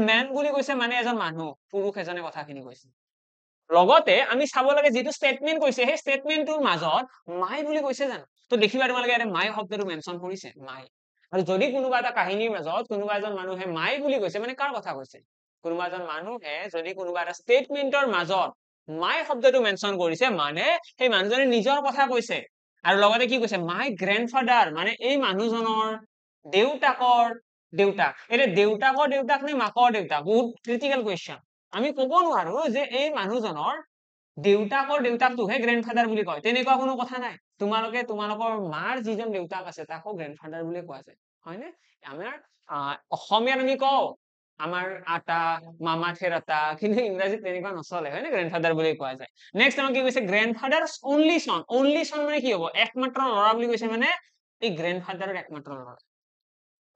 মেন বুলি কৈছে মানে এজন মানুহ পুৰুষ এজনে কথাখিনি কৈছে লগতে আমি চাব লাগে যেটো স্টেটমেন্ট কৈছে সেই স্টেটমেন্টৰ মাজত মাই বুলি কৈছে জানো তো দেখিবা তোমালোকে এটা মাই শব্দটো মেনশন কৰিছে মাই আৰু যদি কোনোবা এটা কাহিনীৰ মাজত কোনোবা এজন মানুহে মাই বুলি কৈছে মানে কাৰ কথা কৈছে কোনোবা এজন মানুহে যদি কোনোবা এটা স্টেটমেন্টৰ মাজত মাই শব্দটো মেনশন কৰিছে মানে সেই মানুহজনে নিজৰ কথা কৈছে আৰু লগতে কি কৈছে মাই গ্ৰান্ডফাদাৰ মানে এই মানুহজনৰ দেউতাকৰ দেউতাক এৰে দেউতাকৰ দেউতাক নে মাকৰ দেউতাক বহুত ক্ৰিটিক্যাল কোৱেশ্চন আমি ক'ব নোৱাৰো যে এই মানুহজনৰ দেউতাকৰ দেউতাকটোহে গ্ৰেণ্ডফাদাৰ বুলি কয় তেনেকুৱা কোনো কথা নাই তোমালোকে তোমালোকৰ মাৰ যিজন দেউতাক আছে তাকো গ্ৰেণ্ডফাদাৰ বুলি কোৱা যায় হয়নে আমাৰ অসমীয়াত আমি কওঁ আমাৰ আটা মামা থেৰাতা কিন্তু ইংৰাজীত তেনেকুৱা নচলে হয় না গ্ৰেণ্ডফাদাৰ বুলি কোৱা যায় নেক্সট আমাৰ কি কৈছে গ্ৰেণ্ডফাদাৰ অনলি সন মানে কি হ'ব একমাত্ৰ ল'ৰা বুলি কৈছে মানে এই গ্ৰেণ্ডফাদাৰৰ একমাত্ৰ ল'ৰা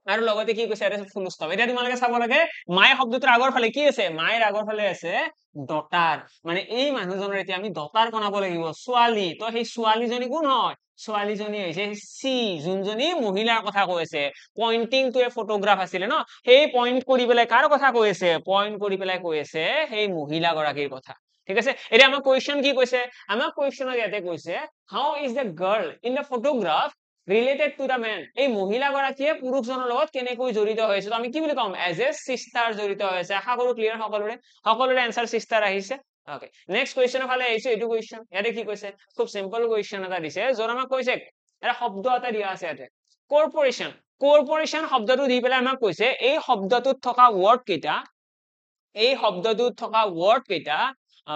আৰু লগতে কি কৈছে এটা ফুল ষ্টপ এতিয়া তোমালোকে চাব লাগে মায়ে শব্দটোৰ আগৰ ফালে কি আছে মায়েৰ আগৰ ফালে আছে ডটাৰ মানে এই মানুহজনৰ এতিয়া আমি ডটাৰ বনাব লাগিব ছোৱালী তো সেই ছোৱালীজনী কোন হয় ছোৱালীজনী হৈছে চি যোনজনী মহিলাৰ কথা কৈ আছে পইণ্টিং টু এ ফটোগ্ৰাফ আছিলে ন সেই পইণ্ট কৰি পেলাই কাৰ কথা কৈ আছে পইণ্ট কৰি পেলাই কৈ আছে সেই মহিলা গৰাকীৰ কথা ঠিক আছে এতিয়া আমাৰ কুৱেশ্যন কি কৈছে আমাৰ কুৱেশ্যনত ইয়াতে কৈছে how is the girl in the photograph related to the men এই মহিলা গৰাকীয়ে পুৰুষজনৰ লগত কেনেকৈ জড়িত হৈছে তো আমি কি বুলি কম এজ এ সিস্টাৰ জড়িত হৈছে আশা কৰো ক্লিয়াৰ সকলোৰে এনসাৰ সিস্টাৰ আহিছে ওকে নেক্সট কুৱেশ্যনৰ ফালে আহিছে এইটো কুৱেশ্যন ইয়াতে কি কৈছে খুব সিম্পল কুৱেশ্যন এটা দিছে য'ত আমাক কৈছে এটা শব্দ এটা দিয়া আছে ইয়াতে কৰ্পোৰেচন শব্দটো দি পেলাই আমাক কৈছে এই শব্দটোত থকা ৱৰ্ড কেইটা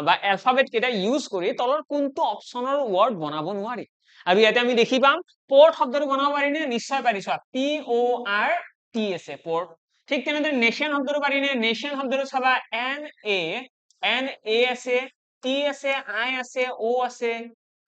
বা এলফাবেট কেইটা ইউজ কৰি তলৰ কোনটো অপচনৰ ৱৰ্ড বনাব নোৱাৰি আৰু ইয়াতে আমি দেখি পাম পোৰ্ট শব্দটো বনাব পাৰি নে নিশ্চয় পাৰি চোৱা PORT আছে পোৰ্ট ঠিক তেনেদৰে নেশ্যন শব্দটো পাৰি নে নেশ্যন শব্দটো চাবা NA আছে T আছে I আছে O আছে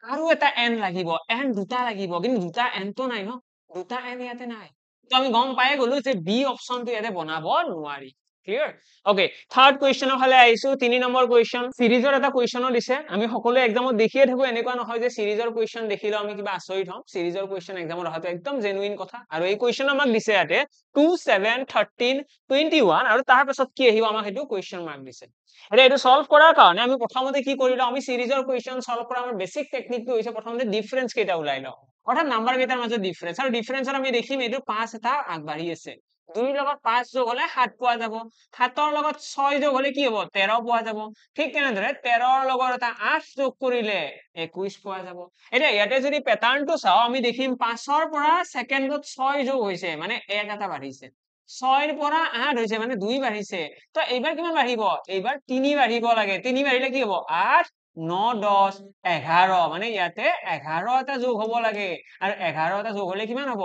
আৰু এটা N লাগিব N দুটা লাগিব কিন্তু দুটা N তো নাই ন দুটা N ইয়াতে নাই তো আমি গম পাই গলো যে বি অপচনটো ইয়াতে বনাব নোৱাৰি ক্লিয়াৰ ওকে থাৰ্ড কুৱেশ্যনৰ ফালে আহিছো 3 নম্বৰ কুৱেশ্যন সিৰিজৰ এটা কুৱেশ্যনো দিছে আমি সকলো এক্সামত দেখিয়ে থাকো এনেকুৱা নহয় যে সিৰিজৰ কুৱেশ্যন দেখিলে আমি কিবা আচৰিত হম সিৰিজৰ কুৱেশ্যন এক্সামত অহাটো একদম জেনুইন কথা আৰু এই কুৱেশ্যন আমাক দিছে ইয়াতে 2 7 13 21 আৰু তাৰ পাছত কি আহিব আমাক সেইটো কুৱেশ্যন মাৰ্ক দিছে এতিয়া এইটো সলভ কৰাৰ কাৰণে আমি প্ৰথমতে কি কৰিলো আমি সিৰিজৰ কুৱেশ্যন সলভ কৰা আমাৰ বেসিক টেকনিকটো হৈছে প্ৰথমতে ডিফাৰেন্স কেইটা ওলাই লওঁ অৰ্থাৎ নাম্বাৰ কেইটাৰ মাজত ডিফাৰেন্স আৰু ডিফাৰেন্সত আমি দেখিম এইটো 5 এটা আগবাঢ়ি আছে 2 লগত 5 যোগ হলে 7 পোৱা যাব 7ৰ লগত 6 যোগ হলে কি হ'ব 13 পোৱা যাব ঠিক তেনেদৰে 13ৰ লগত এটা 8 যোগ কৰিলে 21 পোৱা যাব এতিয়া ইয়াতে যদি প্যাটাৰ্নটো চাও আমি দেখিম 5ৰ পৰা সেকেন্ডত 6 যোগ হৈছে মানে 1 এটা বাঢ়িছে 6ৰ পৰা 8 হৈছে মানে 2 বাঢ়িছে তো এইবাৰ কিমান বাঢ়িব এইবাৰ 3 বাঢ়িব লাগে 3 বাঢ়িলে কি হ'ব 8 9 10 11 মানে ইয়াতে 11 এটা যোগ হ'ব লাগে আৰু 11 এটা যোগ হলে কিমান হ'ব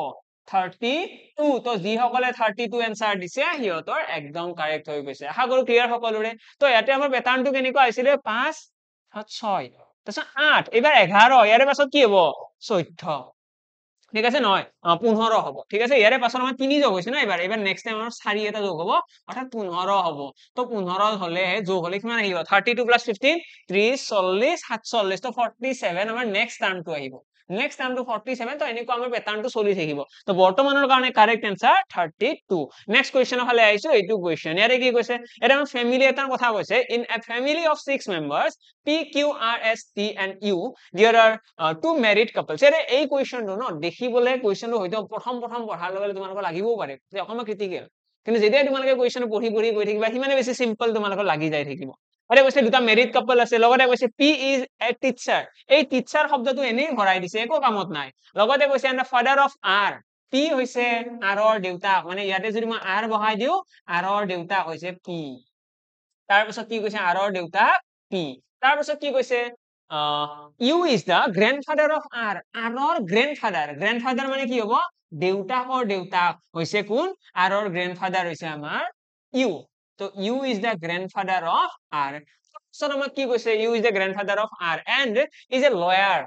32 তো যি সকলে 32 এনসাৰ দিছে হিয়তৰ একদম কাৰেক্ট হৈ গৈছে আশা কৰো ক্লিয়াৰ সকলোৰে তো ইয়াতে আমাৰ প্যাটাৰ্নটো কেনেকুৱা আছিলে 5 6 তাৰপিছত 8 এবাৰ 11 ইয়াৰে পাছত কি হ'ব 14 ঠিক আছে নহয় 15 হ'ব ঠিক আছে ইয়াৰে পাছত আমাৰ 3 যোগ হৈছে না এবাৰ নেক্সট টাইম আমাৰ 4 এটা যোগ হ'ব অৰ্থাৎ 15 হ'ব তো 15 হলে যোগ হলে কিমান আহিব 32 + 15 30 40 47 তো 47 আমাৰ নেক্সট টাৰ্মটো আহিব নেক্সট টাৰ্মটো 47 তো এনেকুৱা আমাৰ প্যাটাৰ্নটো চলি থাকিব তো বৰ্তমানৰ কাৰণে কাৰেক্ট আনসাৰ 32 নেক্সট কুৱেশ্যনৰ ফালে আহিছো এইটো কুৱেশ্যন ইয়াৰে কি কৈছে এটা আমাৰ ফ্যামিলি এটাৰ কথা কৈছে in a family of 6 মেম্বাৰ্স PQRST and U there are two married couples এই কুৱেশ্যনটো ন দেখিবলৈ কুৱেশ্যনটো হয়তো প্ৰথম পঢ়াৰ লগে তোমালোকৰ লাগিবও পাৰে যে অকমান ক্ৰিটিকেল কিন্তু যেতিয়া তোমালোকে কুৱেশ্যন পঢ়ি গৈ থাকিবা সিমানে বেছি সিম্পল তোমালোকৰ লাগি যাই থাকিব আৰে কৈছে দুটা মেৰিড কাপল আছে লগতে কৈছে P is a teacher এই টিচাৰ শব্দটো এনেই ভৰাই দিছে একো কামত নাই লগতে কৈছে and the father of R P হৈছে R ৰ দেউতাক মানে ইয়াতে যদি মই R বহাই দিও R ৰ দেউতাক হৈছে P তাৰ পিছত কি কৈছে R ৰ দেউতাক P তাৰ পিছত কি কৈছে U is the grandfather of R R ৰ grandfather মানে কি হ'ব দেউতাকৰ দেউতাক হৈছে কোন R ৰ grandfather হৈছে আমাৰ U so U is the grandfather of R so আমাক কি কৈছে U is the grandfather of R and is a lawyer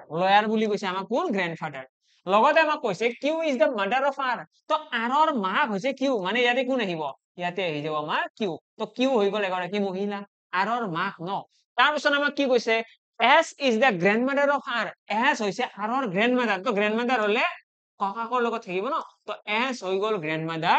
বুলি কৈছে আমাক কোন grandfather লগতে আমাক কৈছে Q is the mother of R তো R ৰ মাক হৈছে Q মানে ইয়াতে কোন আহিব ইয়াতে আহি যাব আমাৰ Q তো Q হৈ গ'ল এগৰাকী মহিলা R ৰ মাক ন তাৰ পিছত আমাক কি কৈছে S is the grandmother of R S হৈছে R ৰ grandmother তো grandmother হলে ককাকৰ লগত থাকিব ন তো S হৈ গ'ল grandmother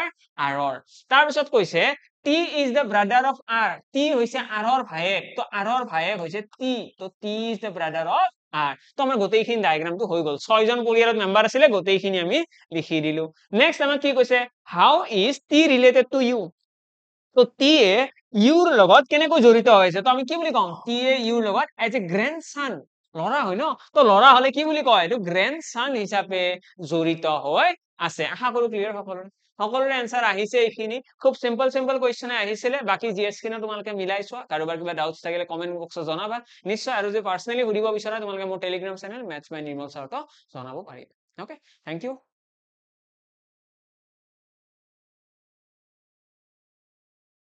R ৰ তাৰ পিছত কৈছে T is the brother of R T হৈছে R ৰ ভায়েক তো R ৰ ভায়েক হৈছে T তো T is the brother of R তো আমাৰ গোটেইখিনি ডায়াগ্ৰামটো হৈ গ'ল 6 জন পৰিয়ালত মেম্বাৰ আছিলে গোটেইখিনি আমি লিখি দিলো নেক্সট আমাক কি কৈছে how is T related to you তো T এ U ৰ লগত কেনেকৈ জড়িত হৈছে তো আমি কি বুলি কম T এ U ৰ লগত as a grandson লৰা হয় ন তো লৰা হলে কি বুলি কয় এইটো grandson হিচাপে জড়িত হৈ আছে আশা কৰো ক্লিয়াৰ সকলোৰে সকলোৰে এনসাৰ আহিছে এইখিনি খুব সিম্পল কুৱেশ্যন আহিছিলে বাকি জিএস খিনি তোমালোকে মিলাই চোৱা কাৰোবাৰ কিবা ডাউটছ থাকিলে কমেন্ট বক্সত জনাবা নিশ্চয় আৰু যদি পাৰ্সোনালি সুধিব বিচাৰা তোমালোকে মোৰ টেলিগ্ৰাম চেনেল মেথছ বাই নিৰ্মল ছাৰক জনাব পাৰিবা ওকে থ্যাংক ইউ